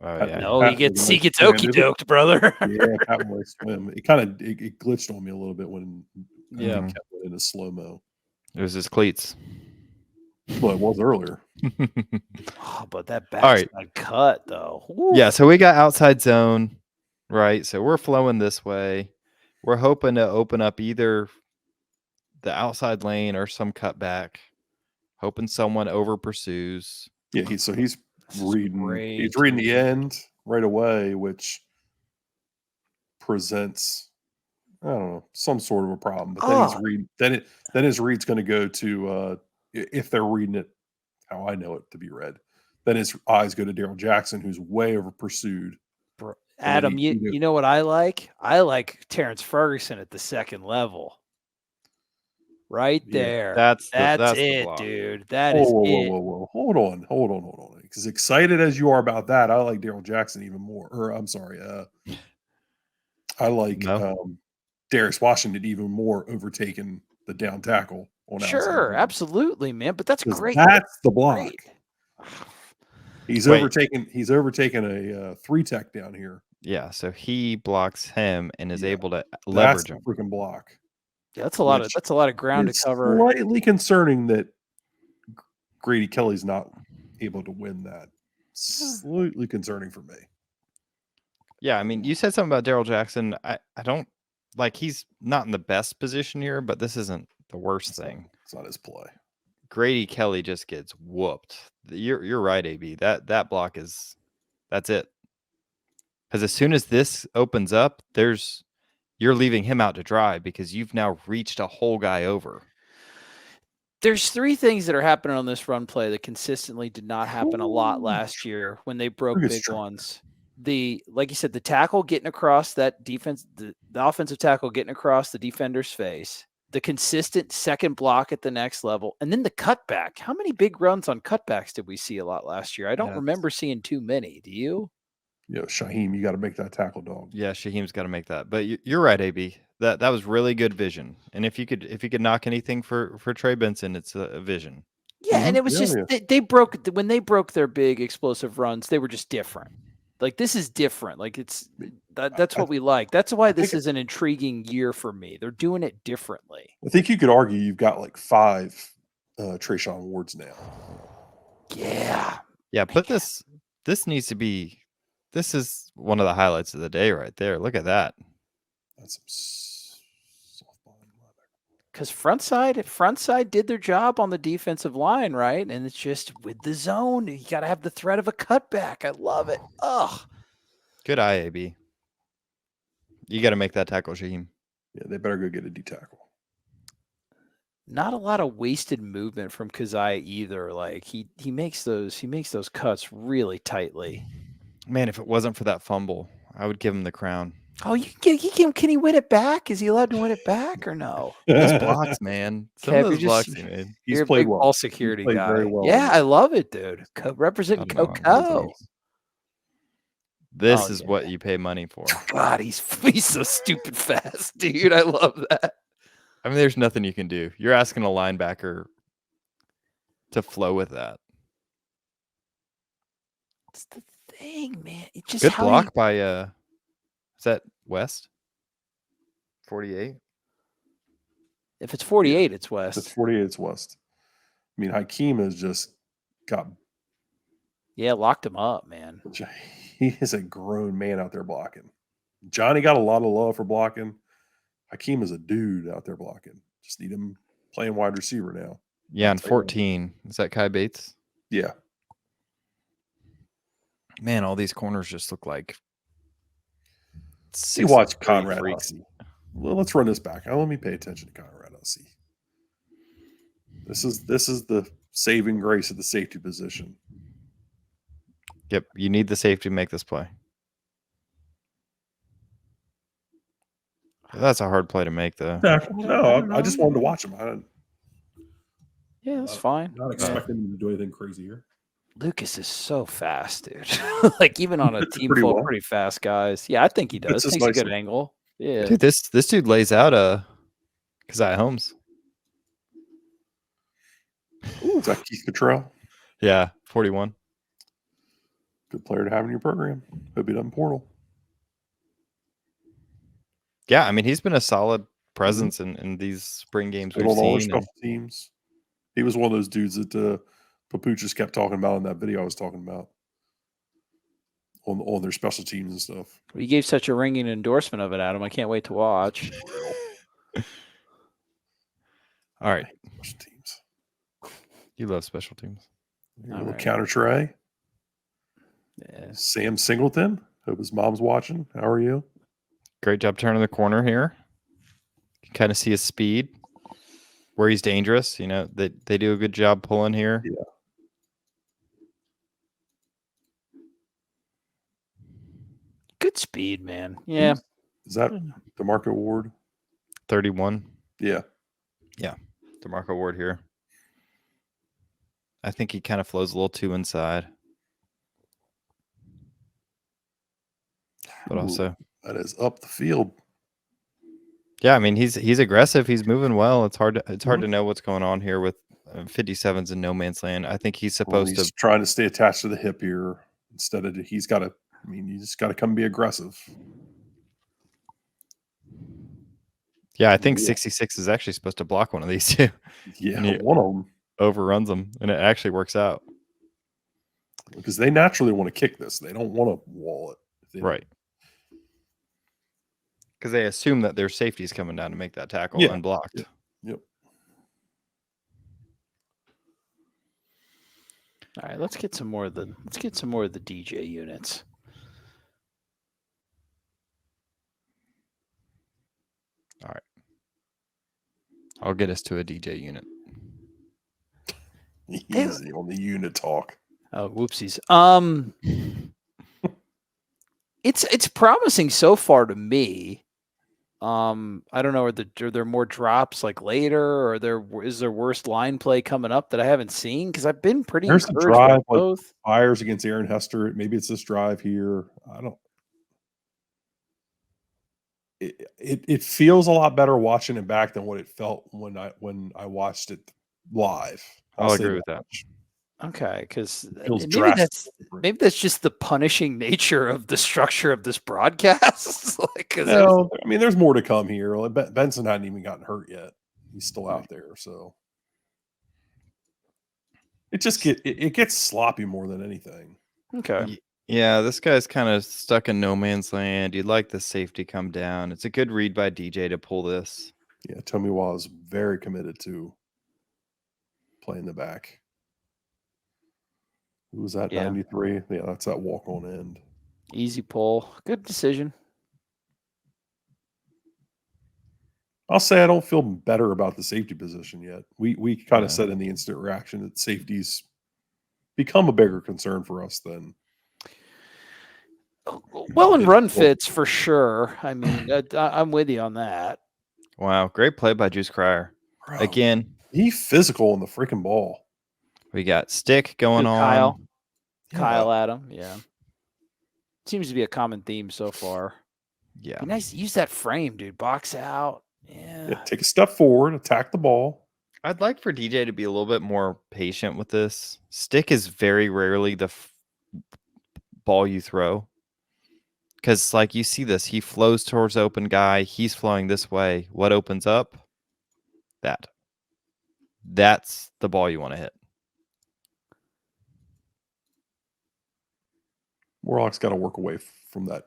Oh, yeah. No, he gets okey doked, brother. Yeah, Pat Malik swim. It kind of it glitched on me a little bit when kept in a slow mo. It was his cleats. Well, it was earlier. But that backside cut though. Woo. Yeah, so we got outside zone, right? So we're flowing this way. We're hoping to open up either the outside lane or some cutback. Hoping someone over pursues. Yeah, he's reading. He's reading the end right away, which presents, I don't know, some sort of a problem. But then he's reading. Then his read's going to go to if they're reading it how I know it to be read. Then his eyes go to Daryl Jackson, who's way over pursued. Adam, you know what I like? I like Terrence Ferguson at the second level. Right there. That's it, dude. That is it. Whoa. Hold on. Because excited as you are about that, I like Daryl Jackson even more. Or I'm sorry, I like Darius Washington even more, overtaking the down tackle on outside. Sure, absolutely, man. But that's great. That's the block. Great. He's overtaken a 3-tech down here. Yeah, so he blocks him and is able to leverage him. Freaking block. Yeah, that's a lot of ground to cover. Slightly concerning that Grady Kelly's not able to win that. Slightly concerning for me. Yeah, I mean, you said something about Daryl Jackson. I don't like he's not in the best position here, but this isn't the worst thing. It's not his play. Grady Kelly just gets whooped. You're right, AB. That block that's it. Because as soon as this opens up, you're leaving him out to dry because you've now reached a whole guy over. There's 3 things that are happening on this run play that consistently did not happen a lot last year when they broke big ones. Like you said, the tackle getting across that defense, the offensive tackle getting across the defender's face, the consistent second block at the next level, and then the cutback. How many big runs on cutbacks did we see a lot last year? I don't remember seeing too many. Do you? Yeah, Shaheem, you got to make that tackle, dog. Yeah, Shaheem's got to make that. But you're right, AB. That was really good vision. And if you could knock anything for Trey Benson, it's a vision. Yeah, and it was they broke when they broke their big explosive runs. They were just different. Like this is different. Like that's what we like. That's why this is an intriguing year for me. They're doing it differently. I think you could argue you've got like 5 Trayshawn Wards now. Yeah. Yeah, but this needs to be. This is one of the highlights of the day right there. Look at that. That's some softball. Because front side did their job on the defensive line, right? And it's just with the zone, you got to have the threat of a cutback. I love it. Ugh. Good eye, AB. You got to make that tackle, Shaheem. Yeah, they better go get a D tackle. Not a lot of wasted movement from Kazai either. Like he makes those cuts really tightly. Man, if it wasn't for that fumble, I would give him the crown. Oh, can he win it back? Is he allowed to win it back or no? Those blocks, man. Some of those blocks he made. He's played well. All security guy. Very well. Yeah, I love it, dude. Representing Coco. This is what you pay money for. God, he's so stupid fast, dude. I love that. I mean, there's nothing you can do. You're asking a linebacker to flow with that. That's the thing, man. It just good block by is that West? 48. If it's 48, it's West. If it's 48, it's West. I mean, Hakeem has just got locked him up, man. He is a grown man out there blocking. Johnny got a lot of love for blocking. Hakeem is a dude out there blocking. Just need him playing wide receiver now. Yeah, and 14. Is that Kai Bates? Yeah. Man, all these corners just look like. You watch Conrad Hussey. Well, let's run this back. Now let me pay attention to Conrad Hussey. This is the saving grace of the safety position. Yep, you need the safety to make this play. That's a hard play to make, though. No, I just wanted to watch him. Yeah, that's fine. Not expecting him to do anything crazy here. Lucas is so fast, dude. Like even on a team full of pretty fast guys. Yeah, I think he does. Takes a good angle. Yeah, dude, this dude lays out Keziah Holmes. Ooh, is that Keith Cottrell? Yeah, 41. Good player to have in your program. Hope he doesn't portal. Yeah, I mean he's been a solid presence in these spring games we've seen. Special teams. He was one of those dudes that Papoose just kept talking about in that video I was talking about on their special teams and stuff. You gave such a ringing endorsement of it, Adam. I can't wait to watch. All right. Special teams. You love special teams. A little counter tray. Yeah. Sam Singleton. Hope his mom's watching. How are you? Great job turning the corner here. You can kind of see his speed, where he's dangerous. You know, they do a good job pulling here. Yeah. Good speed, man. Yeah. Is that DeMarco Ward? 31. Yeah. Yeah. DeMarco Ward here. I think he kind of flows a little too inside. But also that is up the field. Yeah, I mean he's aggressive. He's moving well. It's hard to know what's going on here with 57's in no man's land. I think he's Well, supposed he's to trying to stay attached to the hip here instead of he's got to. I mean, you just got to come and be aggressive. Yeah, I think 66 is actually supposed to block one of these two. Yeah, And he one of them overruns them, and it actually works out. because they naturally want to kick this. They don't want to wall it. Right. Because they assume that their safety's coming down to make that tackle unblocked. Yep. All right, let's get some more of the DJ units. All right. I'll get us to a DJ unit. Easy on the unit talk. Oh, whoopsies. It's promising so far to me. I don't know, are there more drops like later, or is there worse line play coming up that I haven't seen? Because I've been pretty There's the encouraged drive, by like both. Fires against Aaron Hester. Maybe it's this drive here. I don't. It feels a lot better watching it back than what it felt when I watched it live. I'll agree with that. Okay, because maybe that's just the punishing nature of the structure of this broadcast. No, I mean, there's more to come here. Like, Benson hadn't even gotten hurt yet. He's still out there, so it gets sloppy more than anything. Okay. Yeah, this guy's kind of stuck in no man's land. You'd like the safety come down. It's a good read by DJ to pull this. Yeah, Tommy was very committed to playing the back. Who was that? 93? Yeah, that's that walk on end. Easy pull. Good decision. I'll say I don't feel better about the safety position yet. We kind of said in the instant reaction that safety's become a bigger concern for us than. Well, and run fits for sure. I mean, I'm with you on that. Wow, great play by Juice Cryer. Bro, again, he's physical in the freaking ball. We got stick going on. Kyle Adam, yeah. Seems to be a common theme so far. Yeah. Be nice to use that frame, dude. Box out. Yeah. Take a step forward, attack the ball. I'd like for DJ to be a little bit more patient with this. Stick is very rarely the ball you throw. Because, like, you see this. He flows towards the open guy. He's flowing this way. What opens up? That's the ball you want to hit. Warlock's got to work away from that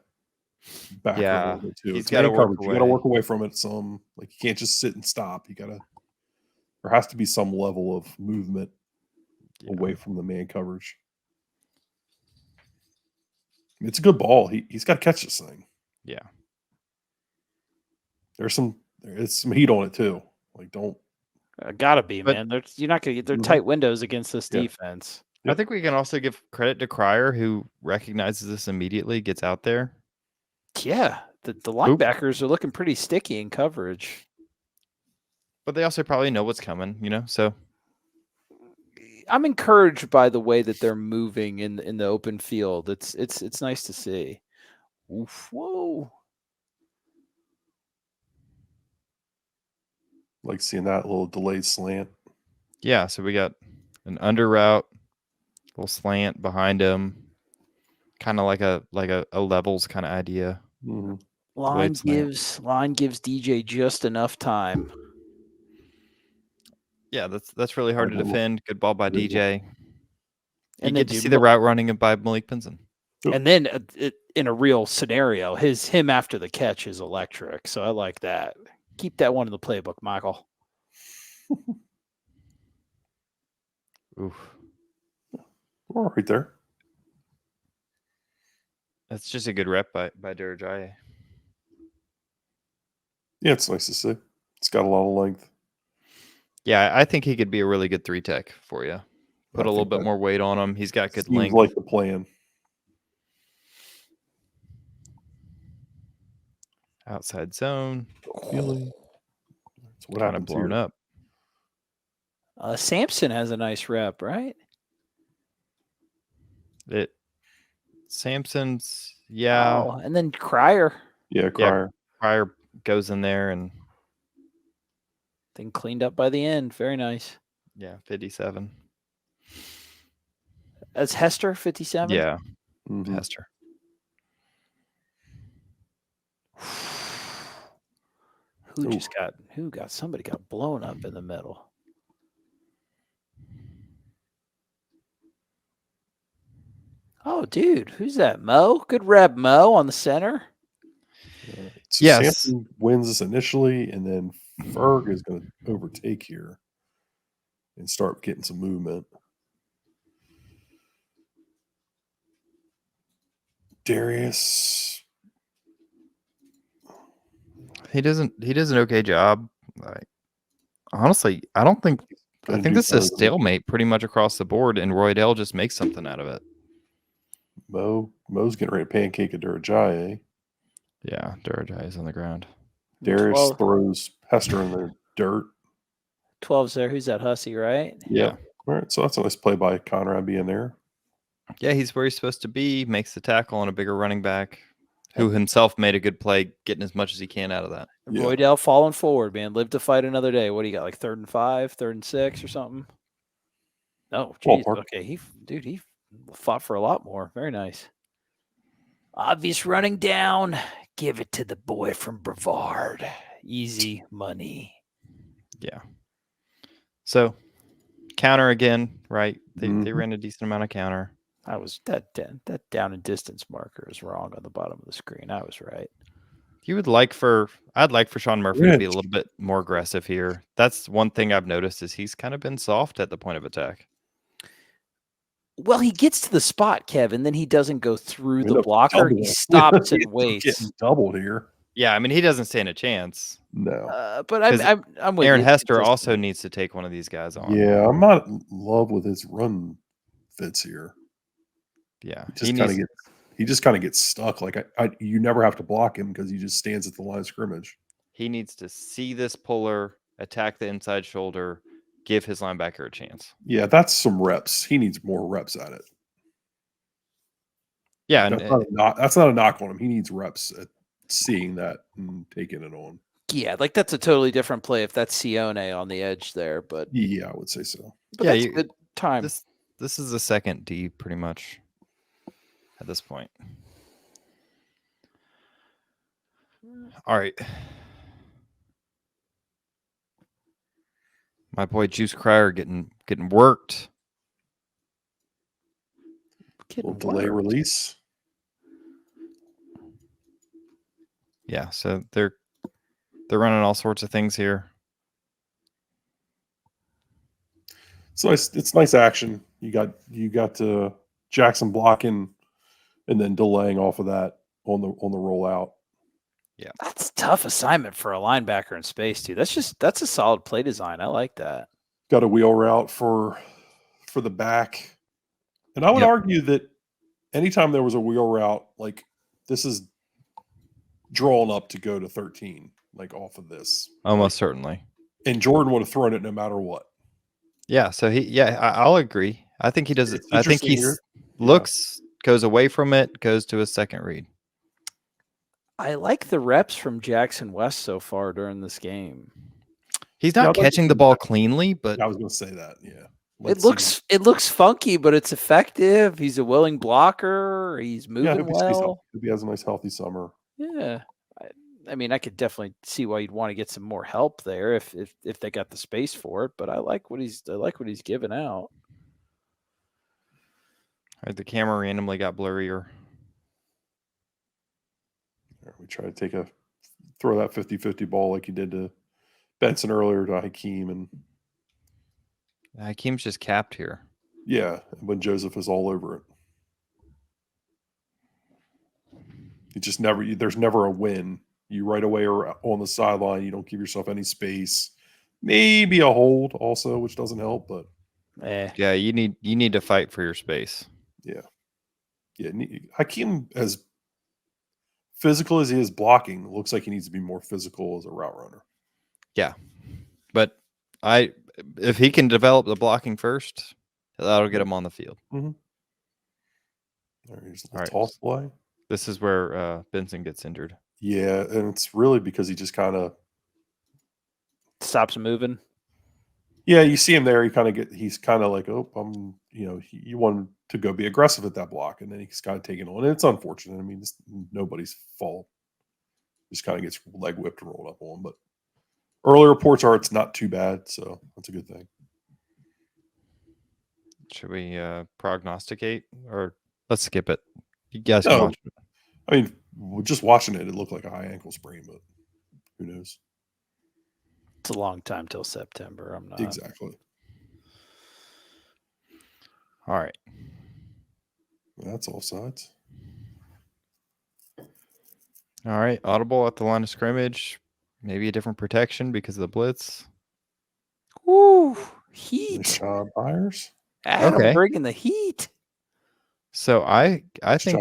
back a little bit too. He's got to work away. You got to work away from it some. Like, you can't just sit and stop. You got to. There has to be some level of movement away from the man coverage. It's a good ball. He's got to catch this thing. Yeah. There's some heat on it too. Like, don't. Gotta be, man. You're not gonna get. They're tight windows against this defense. I think we can also give credit to Cryer, who recognizes this immediately, gets out there. Yeah, the linebackers are looking pretty sticky in coverage. But they also probably know what's coming, so. I'm encouraged by the way that they're moving in the open field. It's nice to see. Oof, whoa. Like seeing that little delayed slant. Yeah, so we got an under route, little slant behind him, kind of like a levels kind of idea. Mm-hmm. Line gives DJ just enough time. Yeah, that's really hard to defend. Good ball by DJ. And you get to see the route running by Malik Benson. And then in a real scenario, him after the catch is electric. So I like that. Keep that one in the playbook, Michael. Oof. We're right there. That's just a good rep by Durajaye. Yeah, it's nice to see. It's got a lot of length. Yeah, I think he could be a really good 3-tech for you. Put a little bit more weight on him. He's got good length. Like the plan. Outside zone. Really? What kind of blown up. Sampson has a nice rep, right? Sampson's, yeah. Oh, and then Cryer. Yeah, Cryer. Cryer goes in there and then cleaned up by the end. Very nice. Yeah, 57. That's Hester, 57? Yeah, Mhm. Hester. Somebody got blown up in the middle. Oh, dude, who's that? Mo? Good rep, Mo, on the center. So Yes. Sampson wins this initially, and then Ferg is going to overtake here and start getting some movement. Darius, He does an okay job. Like, honestly, I think this is a stalemate pretty much across the board, and Roydell just makes something out of it. Mo's getting ready to pancake a Durajaye. Yeah, Durajaye is on the ground. Darius throws Hester in the dirt. 12's there. Who's that? Hussey, right? Yeah. All right, so that's a nice play by Conrad being there. Yeah, he's where he's supposed to be. Makes the tackle on a bigger running back, who himself made a good play, getting as much as he can out of that. Yeah. Roydell falling forward, man. Live to fight another day. What do you got? Like 3rd and 5, 3rd and 6, or something? No, geez. Okay, he fought for a lot more. Very nice. Obvious running down. Give it to the boy from Brevard. Easy money. Yeah. So counter again, right? They ran a decent amount of counter. That down and distance marker is wrong on the bottom of the screen. I was right. I'd like for Sean Murphy to be a little bit more aggressive here. That's one thing I've noticed is he's kind of been soft at the point of attack. Well, he gets to the spot, Kevin, then he doesn't go through the blocker. He stops and waits. Getting doubled here. Yeah, I mean, he doesn't stand a chance. No. But I'm with Aaron you. Hester also needs to take one of these guys on. Yeah, I'm not in love with his run fits here. Yeah. He just kind of gets stuck. Like you never have to block him because he just stands at the line of scrimmage. He needs to see this puller, attack the inside shoulder, give his linebacker a chance. Yeah, that's some reps. He needs more reps at it. Yeah, that's not a knock on him. He needs reps at seeing that and taking it on. Yeah, like that's a totally different play if that's Sione on the edge there. But yeah, I would say so. But yeah, that's a good time. This is the second D pretty much at this point. All right. My boy Juice Cryer getting worked. Delay release. Yeah, so they're running all sorts of things here. So it's nice action. You got Jackson blocking and then delaying off of that on the rollout. Yeah, that's a tough assignment for a linebacker in space too. That's a solid play design. I like that. Got a wheel route for the back, and I would argue that anytime there was a wheel route, like this is drawn up to go to 13, like off of this. Almost certainly. And Jordan would have thrown it no matter what. Yeah, so I'll agree. I think he does it. I think he goes away from it, goes to a second read. I like the reps from Jackson West so far during this game. He's not catching the ball cleanly, but I was going to say that. Yeah, it looks funky, but it's effective. He's a willing blocker. He's moving well. He has a nice healthy summer. Yeah, I mean, I could definitely see why you'd want to get some more help there if they got the space for it. But I like what he's giving out. All right, the camera randomly got blurrier. We try to throw that 50-50 ball like you did to Benson earlier to Hakeem, and Hakeem's just capped here. Yeah, when Joseph is all over it. You just there's never a win. You right away are on the sideline. You don't give yourself any space. Maybe a hold also, which doesn't help, but yeah, you need to fight for your space. Yeah. Hakeem, as physical as he is blocking, looks like he needs to be more physical as a route runner. Yeah, but if he can develop the blocking first, that'll get him on the field. Mm-hmm. There's the toss play. This is where Benson gets injured. Yeah, and it's really because he just kind of stops moving. Yeah, you see him there. He's kind of like, oh, you want him to go be aggressive at that block, and then he's kind of taking on. And it's unfortunate. I mean, it's nobody's fault. Just kind of gets leg whipped and rolled up on. But early reports are it's not too bad, so that's a good thing. Should we prognosticate, or let's skip it? You guys can watch it. I mean, just watching it looked like a high ankle sprain, but who knows? It's a long time till September. I'm not exactly. All right. That's all sides. All right. Audible at the line of scrimmage. Maybe a different protection because of the blitz. Woo! Heat. Byers. Adam bringing the heat. So I think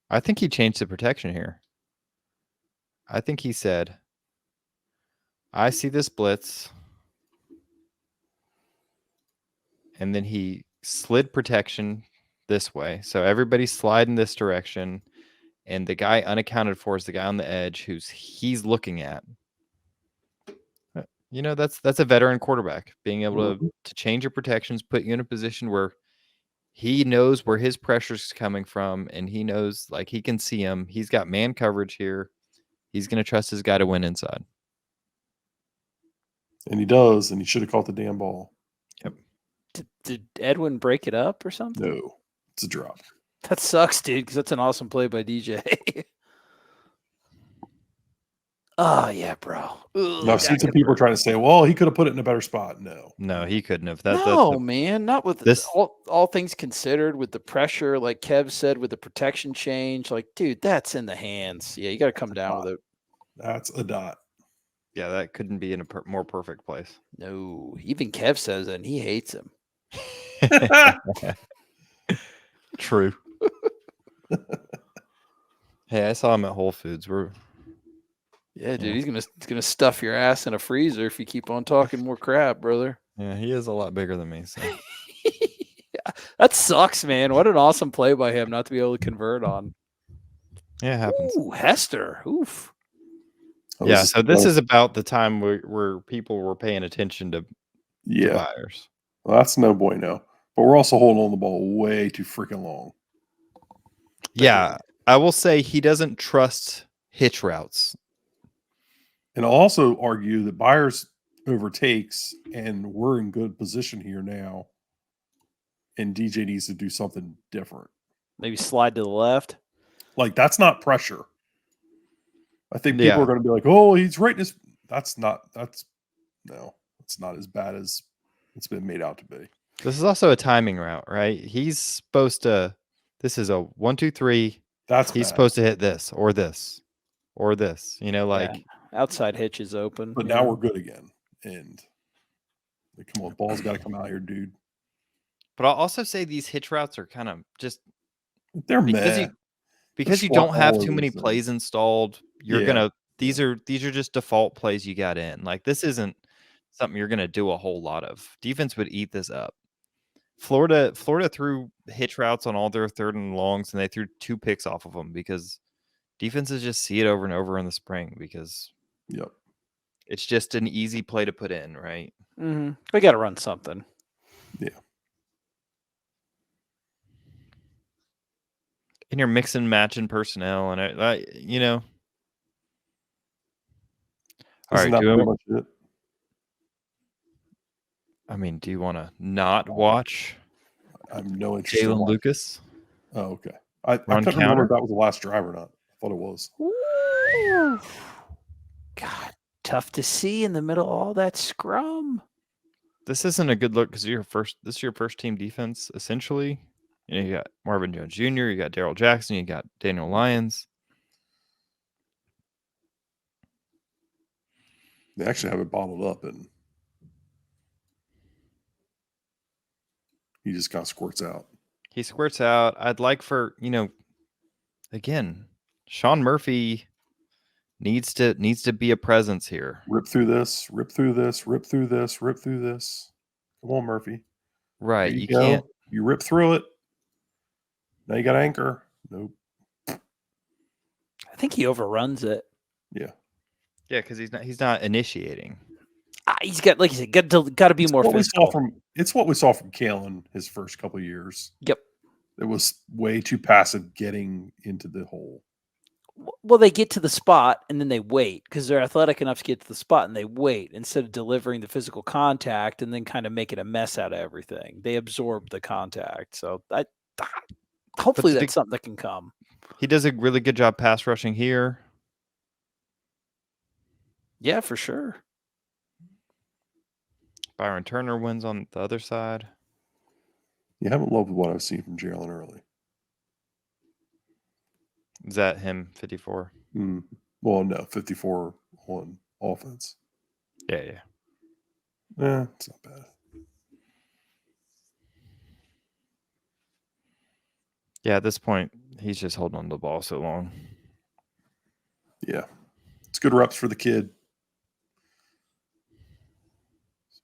I think he changed the protection here. I think he said, I see this blitz, and then he slid protection this way. So everybody's sliding this direction, and the guy unaccounted for is the guy on the edge he's looking at. You know, that's a veteran quarterback, being able to change your protections, put you in a position where he knows where his pressure is coming from, and he knows, like, he can see him. He's got man coverage here. He's going to trust his guy to win inside. And he does, and he should have caught the damn ball. Yep. Did Edwin break it up or something? No, it's a drop. That sucks, dude, because that's an awesome play by DJ. Oh, yeah, bro. Ugh, I've seen some people trying to say, well, he could have put it in a better spot. No, he couldn't have. Man, not with this. All things considered, with the pressure, like Kev said, with the protection change. Like, dude, that's in the hands. Yeah, you got to come down with it. That's a dot. Yeah, that couldn't be in a more perfect place. No, even Kev says that, and he hates him. True. Hey, I saw him at Whole Foods. Yeah, dude, he's gonna stuff your ass in a freezer if you keep on talking more crap, brother. Yeah, he is a lot bigger than me. So. Yeah, that sucks, man. What an awesome play by him not to be able to convert on. Yeah, it happens. Ooh, Hester. Oof. Yeah, so this is about the time where people were paying attention to Byers. Well, that's no bueno. But we're also holding on the ball way too freaking long. Yeah, I will say he doesn't trust hitch routes. And I'll also argue that Byers overtakes, and we're in good position here now. And DJ needs to do something different. Maybe slide to the left. Like, that's not pressure. I think people are going to be like, oh, he's right in his... It's not as bad as it's been made out to be. This is also a timing route, right? He's supposed to... This is a 1, 2, 3. He's supposed to hit this or this or this. You know, like... Yeah. Outside hitch is open. But now we're good again. And come on, ball's got to come out here, dude. But I'll also say these hitch routes are kind of just... They're because you don't have too many plays installed. You're gonna... These are just default plays you got in. Like, this isn't something you're gonna do a whole lot of. Defense would eat this up. Florida threw hitch routes on all their 3rd and longs, and they threw 2 picks off of them because defenses just see it over and over in the spring because it's just an easy play to put in, right? Mm-hmm. We got to run something. Yeah. And you're mixing, matching personnel, and you know. All right, I mean, do you want to not watch? I'm no interest. Jalen Lucas. Oh, okay. I couldn't remember if that was the last drive or not. I thought it was. Ooh. God, tough to see in the middle of all that scrum. This isn't a good look because this is your first team defense, essentially. You know, you got Marvin Jones Jr., you got Darrell Jackson, you got Daniel Lyons. They actually have it bottled up, and he just kind of squirts out. He squirts out. I'd like for, again, Sean Murphy needs to be a presence here. Rip through this, rip through this, rip through this, rip through this. Come on, Murphy. Right. You can't. You rip through it. Now you got anchor. Nope. I think he overruns it. Yeah. Yeah, because he's not initiating. He's got, like you said, got to be more physical. It's what we saw from Kalen his first couple of years. Yep. It was way too passive getting into the hole. Well, they get to the spot and then they wait because they're athletic enough to get to the spot and they wait instead of delivering the physical contact and then kind of making a mess out of everything. They absorb the contact. So hopefully that's something that can come. He does a really good job pass rushing here. Yeah, for sure. Byron Turner wins on the other side. You haven't loved what I've seen from Jalen Early. Is that him, 54? Well, no, 54 on offense. Yeah. It's not bad. Yeah, at this point, he's just holding on to the ball so long. Yeah. It's good reps for the kid.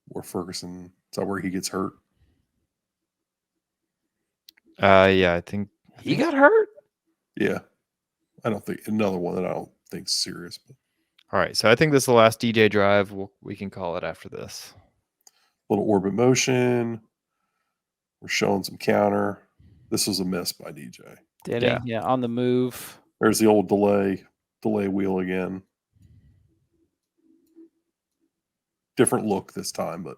Where Ferguson, is that where he gets hurt? Yeah, I think he got hurt. Yeah. I don't think another one that I don't think is serious. But. All right, so I think this is the last DJ drive. We can call it after this. Little orbit motion. We're showing some counter. This was a miss by DJ. Did he? Yeah, on the move. There's the old delay wheel again. Different look this time, but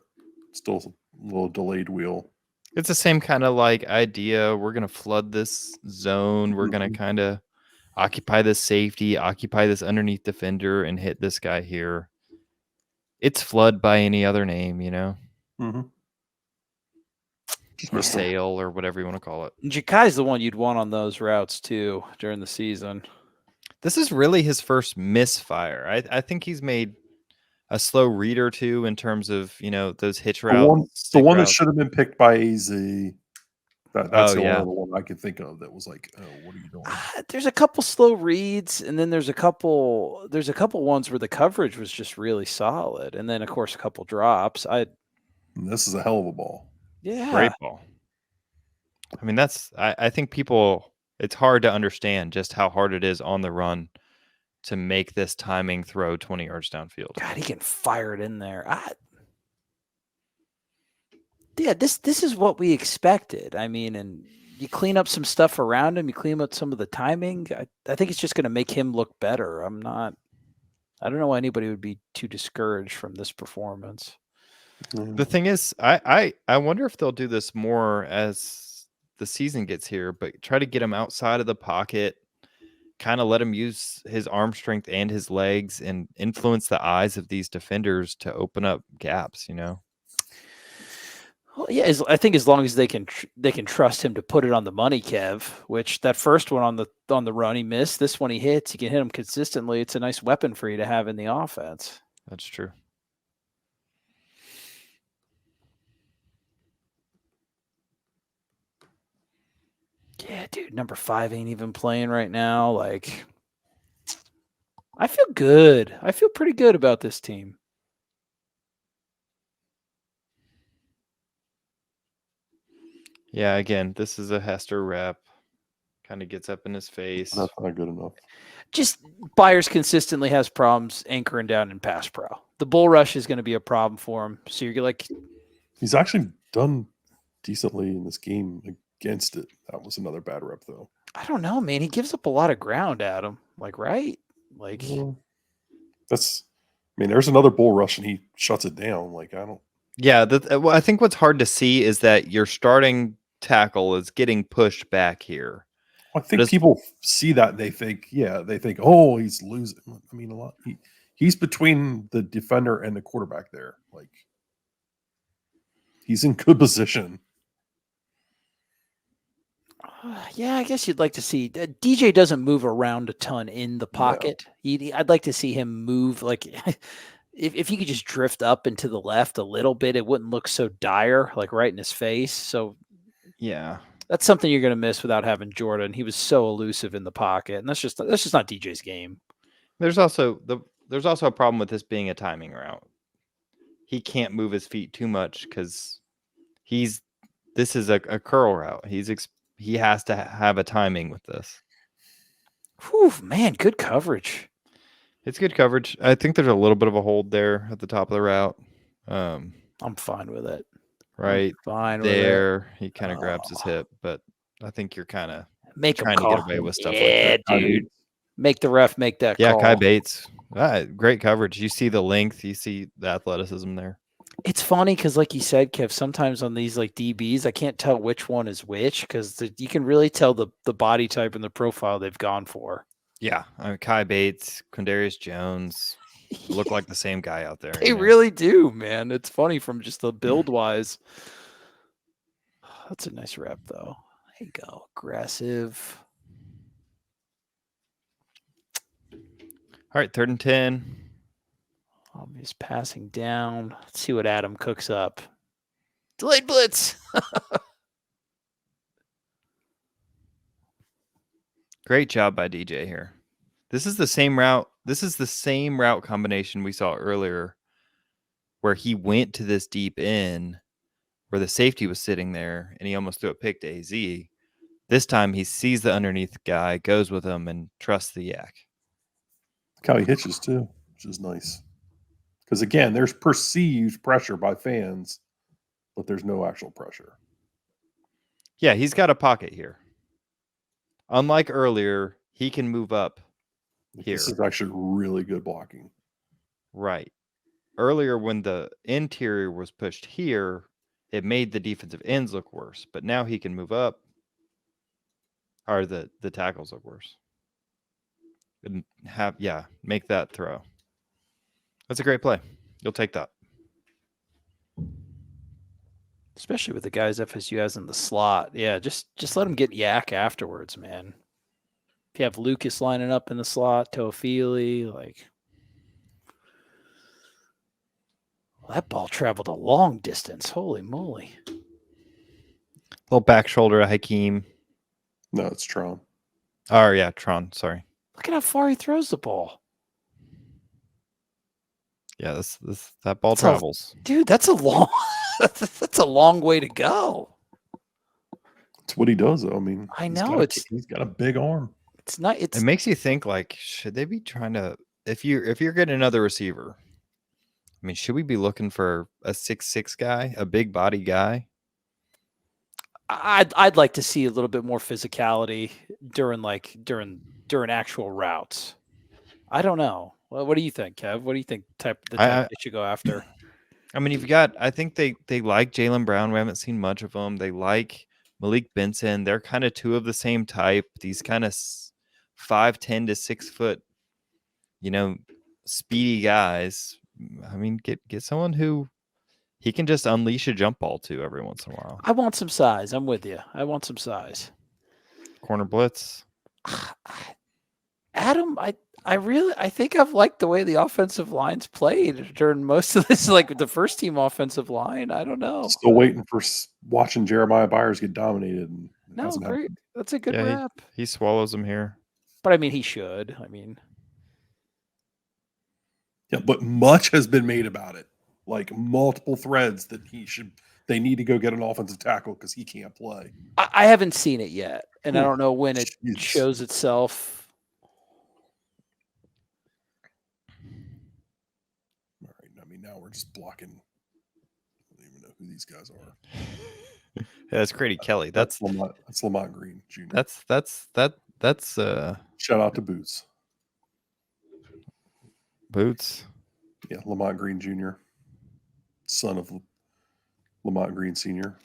still a little delayed wheel. It's the same kind of like idea. We're going to flood this zone. We're going to kind of occupy this safety, occupy this underneath defender, and hit this guy here. It's flood by any other name, you know? Or sail or whatever you want to call it. Jakai's the one you'd want on those routes too during the season. This is really his first misfire. I think he's made a slow read or two in terms of, you know, those hitch routes. The one that should have been picked by AZ. That's the only one I could think of that was like, oh, what are you doing? There's a couple slow reads, and then there's a couple ones where the coverage was just really solid, and then of course a couple drops. And this is a hell of a ball. Yeah, great ball. I mean, I think it's hard to understand just how hard it is on the run to make this timing throw 20 yards downfield. God, he can fire it in there. Yeah, this is what we expected. I mean, and you clean up some stuff around him, you clean up some of the timing. I think it's just going to make him look better. I don't know why anybody would be too discouraged from this performance. The thing is, I wonder if they'll do this more as the season gets here, but try to get him outside of the pocket, kind of let him use his arm strength and his legs and influence the eyes of these defenders to open up gaps, you know? Well, yeah, I think as long as they can trust him to put it on the money, Kev, which that first one on the run he missed, this one he hits, you can hit him consistently. It's a nice weapon for you to have in the offense. That's true. Yeah, dude, number 5 ain't even playing right now. Like, I feel good. I feel pretty good about this team. Yeah, again, this is a Hester rep. Kind of gets up in his face. That's not good enough. Just Byers consistently has problems anchoring down in pass pro. The bull rush is going to be a problem for him. So you're like, he's actually done decently in this game against it. That was another bad rep, though. I don't know, man. He gives up a lot of ground at him. Like, right? Like, there's another bull rush and he shuts it down. Like, I don't. Yeah, well, I think what's hard to see is that your starting tackle is getting pushed back here. I think people see that and they think, oh, he's losing. I mean, a lot. He's between the defender and the quarterback there. Like, he's in good position. Yeah, I guess you'd like to see DJ doesn't move around a ton in the pocket. No. I'd like to see him move. Like, if he could just drift up and to the left a little bit, it wouldn't look so dire, like right in his face. So, yeah, that's something you're going to miss without having Jordan. He was so elusive in the pocket, and that's just not DJ's game. There's also a problem with this being a timing route. He can't move his feet too much because this is a curl route. He has to have a timing with this. Whew, man, good coverage. It's good coverage. I think there's a little bit of a hold there at the top of the route. Um, I'm fine with it. Right fine there, he kind of grabs his hip, but I think you're kind of make him trying to call. get away with stuff Yeah, like that. dude. Make the ref make that Yeah, call. Kai Bates. Great coverage. You see the length, you see the athleticism there. It's funny because, like you said, Kev, sometimes on these like DBs, I can't tell which one is which because you can really tell the body type and the profile they've gone for. Yeah, I mean, Kai Bates, Quindarius Jones look like the same guy out there. They really do, man. It's funny from just the build wise. That's a nice rep, though. There you go. Aggressive. All right, 3rd and 10. Obvious passing down. Let's see what Adam cooks up. Delayed blitz. Great job by DJ here. This is the same route. This is the same route combination we saw earlier where he went to this deep end where the safety was sitting there and he almost threw a pick to AZ. This time he sees the underneath guy, goes with him, and trusts the yak. Look how he hitches too, which is nice. Because again, there's perceived pressure by fans, but there's no actual pressure. Yeah, he's got a pocket here. Unlike earlier, he can move up here. This is actually really good blocking. Right. Earlier, when the interior was pushed here, it made the defensive ends look worse. But now he can move up, or the tackles look worse. And make that throw. That's a great play. You'll take that. Especially with the guys FSU has in the slot. Yeah, just let him get yak afterwards, man. If you have Lucas lining up in the slot, Toafili, like that ball traveled a long distance. Holy moly. Little back shoulder of Hakeem. No, it's Tron. Oh, yeah, Tron. Sorry. Look at how far he throws the ball. Yeah, that ball travels. Dude, that's a long way to go. It's what he does, though. I mean, I know he's got a big arm. It's not. It makes you think, like, should they be trying to? If you're getting another receiver, I mean, should we be looking for a 6'6" guy, a big body guy? I'd like to see a little bit more physicality during actual routes. I don't know. Well, what do you think, Kev? What do you think type they should go after? I mean, I think they like Jaylen Brown. We haven't seen much of them. They like Malik Benson. They're kind of two of the same type. These kind of 5'10" to 6 foot, speedy guys. I mean, get someone who he can just unleash a jump ball to every once in a while. I want some size. I'm with you. I want some size. Corner blitz. Adam, I think I've liked the way the offensive line's played during most of this, like the first team offensive line. I don't know. Still waiting for watching Jeremiah Byers get dominated. And no, great. Happened. That's a good wrap. He swallows him here. But I mean, he should. I mean, yeah, but much has been made about it. Like multiple threads that they need to go get an offensive tackle because he can't play. I haven't seen it yet, and I don't know when it shows itself. All right, I mean, now we're just blocking. I don't even know who these guys are. Yeah, that's Grady Kelly. That's Lamont Green Jr. That's shout out to Boots. Yeah, Lamont Green Jr., son of Lamont Green Sr.,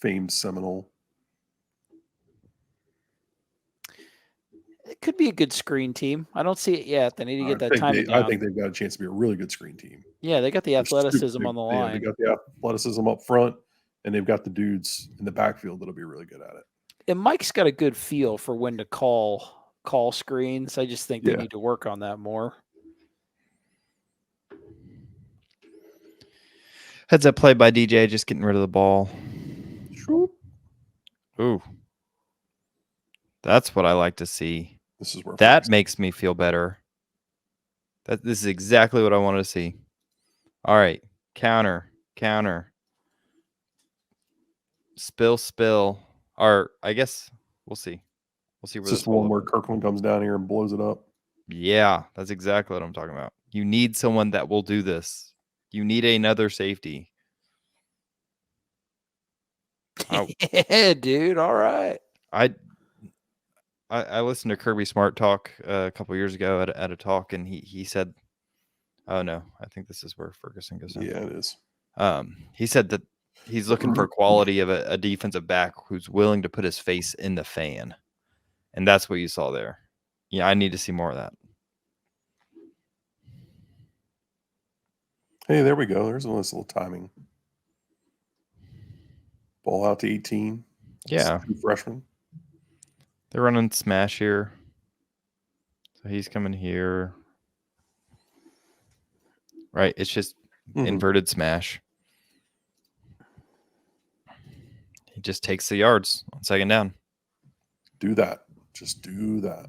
famed Seminole. It could be a good screen team. I don't see it yet. They need to get that timing down. I think they've got a chance to be a really good screen team. Yeah, they got the athleticism on the line. They got the athleticism up front, and they've got the dudes in the backfield that'll be really good at it. And Mike's got a good feel for when to call screens. I just think they need to work on that more. Heads up play by DJ, just getting rid of the ball. Ooh. That's what I like to see. This is where that makes me feel better. This is exactly what I wanted to see. All right. Counter. Spill. Or I guess we'll see. We'll see where this is the one where Kirkland comes down here and blows it up. Yeah, that's exactly what I'm talking about. You need someone that will do this. You need another safety. Yeah, dude. All right. I listened to Kirby Smart talk a couple years ago at a talk, and he said, "Oh no, I think this is where Ferguson goes in." Yeah, it is. He said that he's looking for quality of a defensive back who's willing to put his face in the fan, and that's what you saw there. Yeah, I need to see more of that. Hey, there we go. There's a nice little timing. Ball out to 18. Yeah, Two freshmen. they're running smash here, so he's coming here. Right, it's just inverted smash. He just takes the yards on second down. Do that. Just do that.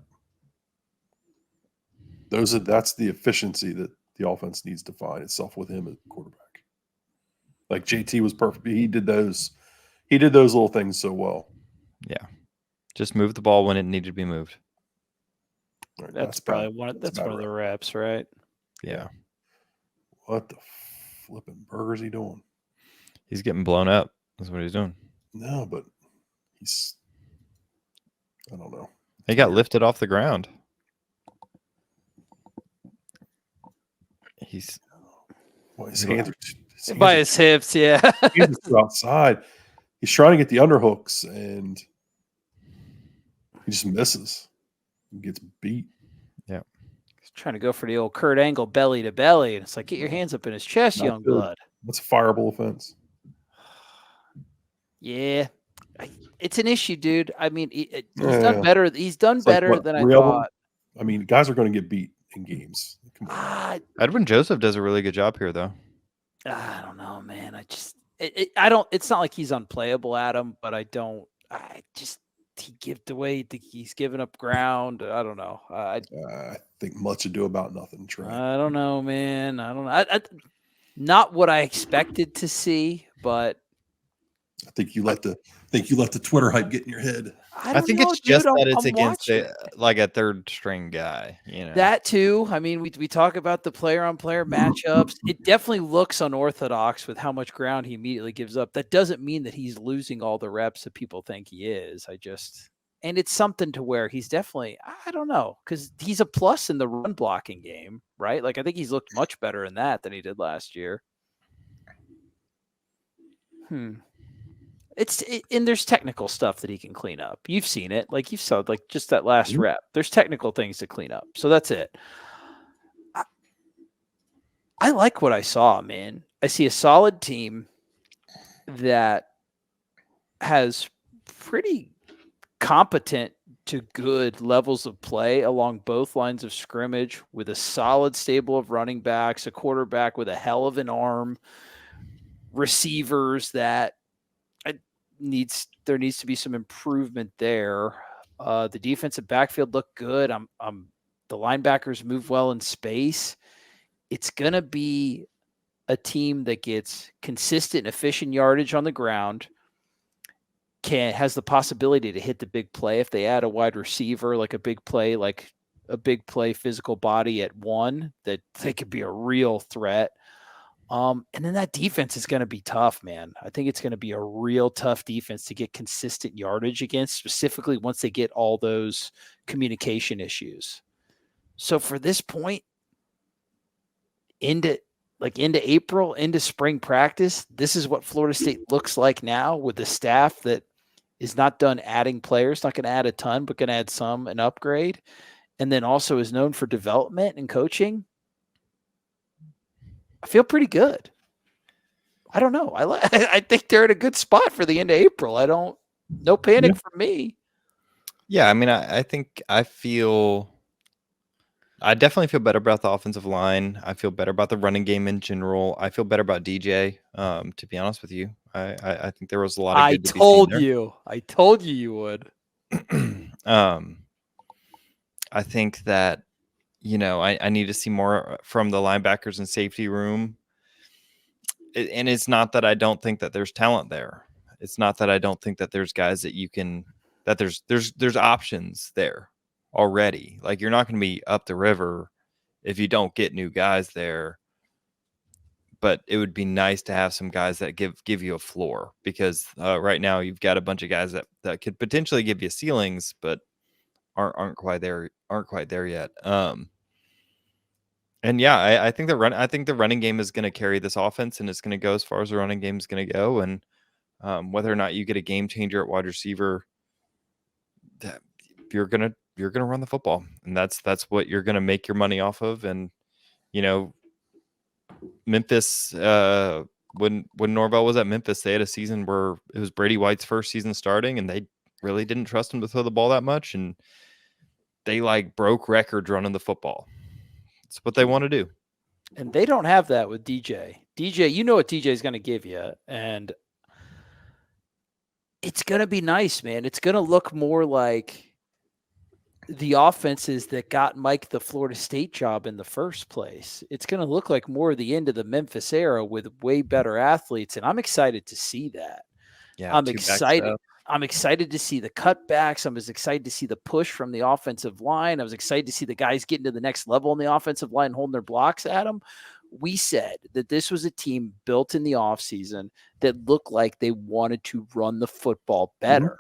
That's the efficiency that the offense needs to find itself with him as quarterback. Like JT was perfect. He did those little things so well. Yeah. Just move the ball when it needed to be moved. Right, that's probably one of the reps, right? Yeah. What the flipping burger is he doing? He's getting blown up. That's what he's doing. No, but I don't know. He got lifted off the ground. His hands are by his hips, yeah. He's outside. He's trying to get the underhooks, and he just misses. He gets beat. Yeah. He's trying to go for the old Kurt Angle belly to belly, and it's like, get your hands up in his chest, young blood. That's a fireable offense. Yeah. It's an issue, dude. I mean, he's done better. He's done better than I thought. I mean, guys are going to get beat in games. Come on. Edwin Joseph does a really good job here, though. I don't know, man. I don't. It's not like he's unplayable, Adam, but he give the way he's giving up ground. I don't know. I think much ado about nothing, Trey. I don't know, man. I don't know. Not what I expected to see, but I think you let the Twitter hype get in your head. I think it's just that it's against a third string guy. You know that too. I mean, we talk about the player-on-player matchups. It definitely looks unorthodox with how much ground he immediately gives up. That doesn't mean that he's losing all the reps that people think he is. And it's something to where he's definitely, I don't know, because he's a plus in the run blocking game, right? Like I think he's looked much better in that than he did last year. And there's technical stuff that he can clean up. You've seen it. Like you saw, like just that last rep. There's technical things to clean up. So that's it. I like what I saw, man. I see a solid team that has pretty competent to good levels of play along both lines of scrimmage with a solid stable of running backs, a quarterback with a hell of an arm, receivers that there needs to be some improvement there. The defensive backfield looked good. The linebackers move well in space. It's going to be a team that gets consistent, efficient yardage on the ground, has the possibility to hit the big play if they add a wide receiver, like a big play physical body at one, that they could be a real threat. And then that defense is going to be tough, man. I think it's going to be a real tough defense to get consistent yardage against, specifically once they get all those communication issues. So for this point, into April, into spring practice, this is what Florida State looks like now with the staff that is not done adding players, not going to add a ton, but going to add some and upgrade. And then also is known for development and coaching. I feel pretty good. I don't know. I think they're at a good spot for the end of April. No panic from me. Yeah, I mean, I think I definitely feel better about the offensive line. I feel better about the running game in general. I feel better about DJ. To be honest with you, I think there was a lot of good to be seen there. I told you you would. I think that, I need to see more from the linebackers and safety room. And it's not that I don't think that there's talent there. It's not that I don't think that there's guys that there's options there already. Like, you're not going to be up the river if you don't get new guys there. but it would be nice to have some guys that give you a floor, because right now you've got a bunch of guys that could potentially give you ceilings, but aren't quite there yet. And yeah, I think the running game is going to carry this offense, and it's going to go as far as the running game is going to go. And whether or not you get a game changer at wide receiver, that you're gonna run the football, and that's what you're gonna make your money off of. And Memphis, when Norvell was at Memphis, they had a season where it was Brady White's first season starting, and they really didn't trust him to throw the ball that much, and they broke records running the football. It's what they want to do. And they don't have that with DJ. DJ, you know what DJ is going to give you, and it's going to be nice, man. It's going to look more like the offenses that got Mike the Florida State job in the first place. It's going to look like more of the end of the Memphis era with way better athletes, and I'm excited to see that. Yeah, I'm excited. I'm excited to see the cutbacks. I'm as excited to see the push from the offensive line. I was excited to see the guys getting to the next level on the offensive line and holding their blocks at them. We said that this was a team built in the offseason that looked like they wanted to run the football better. Mm-hmm.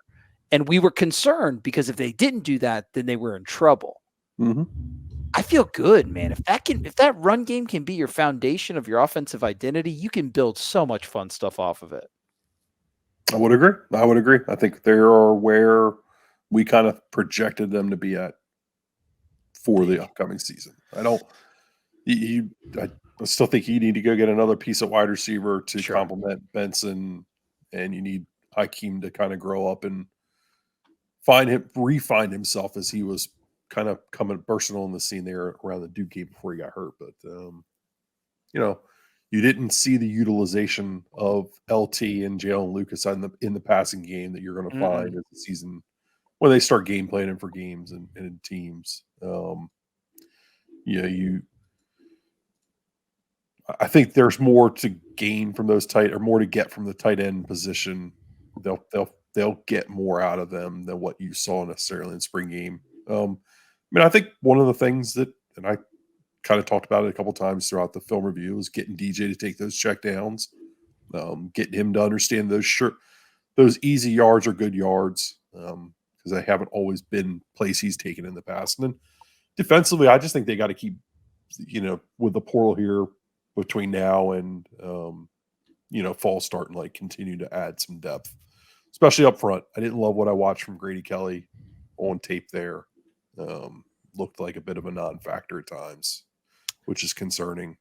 And we were concerned because if they didn't do that, then they were in trouble. Mm-hmm. I feel good, man. If that run game can be your foundation of your offensive identity, you can build so much fun stuff off of it. I would agree. I think they are where we kind of projected them to be at for the upcoming season. I still think you need to go get another piece of wide receiver to complement Benson, and you need Hakeem to kind of grow up and refine himself as he was kind of bursting on the scene there around the Duke game before he got hurt. But you didn't see the utilization of LT and Jalen Lucas in the passing game that you're going to find as the season when they start game planning for games and in teams. I think there's more to gain from those more to get from the tight end position. They'll get more out of them than what you saw necessarily in spring game. I think one of the things that, and I kind of talked about it a couple times throughout the film review, is getting DJ to take those check downs, getting him to understand those easy yards are good yards, because they haven't always been plays he's taken in the past. And then defensively, I just think they got to keep, with the portal here between now and fall start, and continue to add some depth, especially up front. I didn't love what I watched from Grady Kelly on tape there. Looked like a bit of a non-factor at times, which is concerning.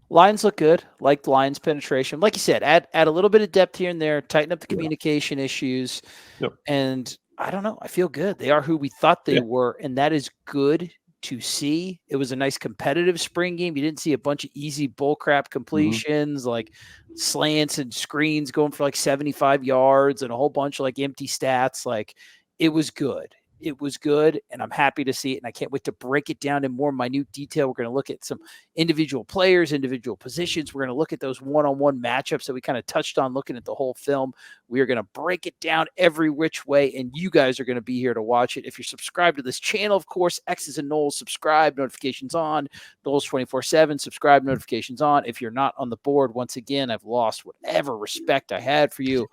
Lines look good. Like the lines penetration. Like you said, add a little bit of depth here and there, tighten up the communication issues. Yep. And I don't know. I feel good. They are who we thought they were, and that is good to see. It was a nice competitive spring game. You didn't see a bunch of easy bullcrap completions, like slants and screens going for 75 yards and a whole bunch of empty stats. It was good. It was good, and I'm happy to see it, and I can't wait to break it down in more minute detail. We're going to look at some individual players, individual positions. We're going to look at those one-on-one matchups that we kind of touched on looking at the whole film. We are going to break it down every which way, and you guys are going to be here to watch it. If you're subscribed to this channel, of course, X's and Noles, subscribe, notifications on, Noles 24/7, subscribe, notifications on. If you're not on the board, once again, I've lost whatever respect I had for you.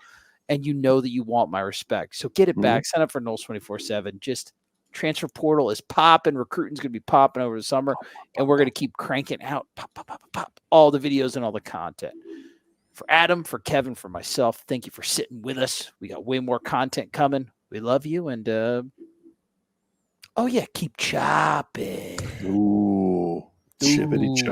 And you know that you want my respect. So get it back. Sign up for Noles 24/7. Just transfer portal is popping. Recruiting's going to be popping over the summer. And we're going to keep cranking out pop, all the videos and all the content. For Adam, for Kevin, for myself, thank you for sitting with us. We got way more content coming. We love you. And, keep chopping. Ooh, chippity chop.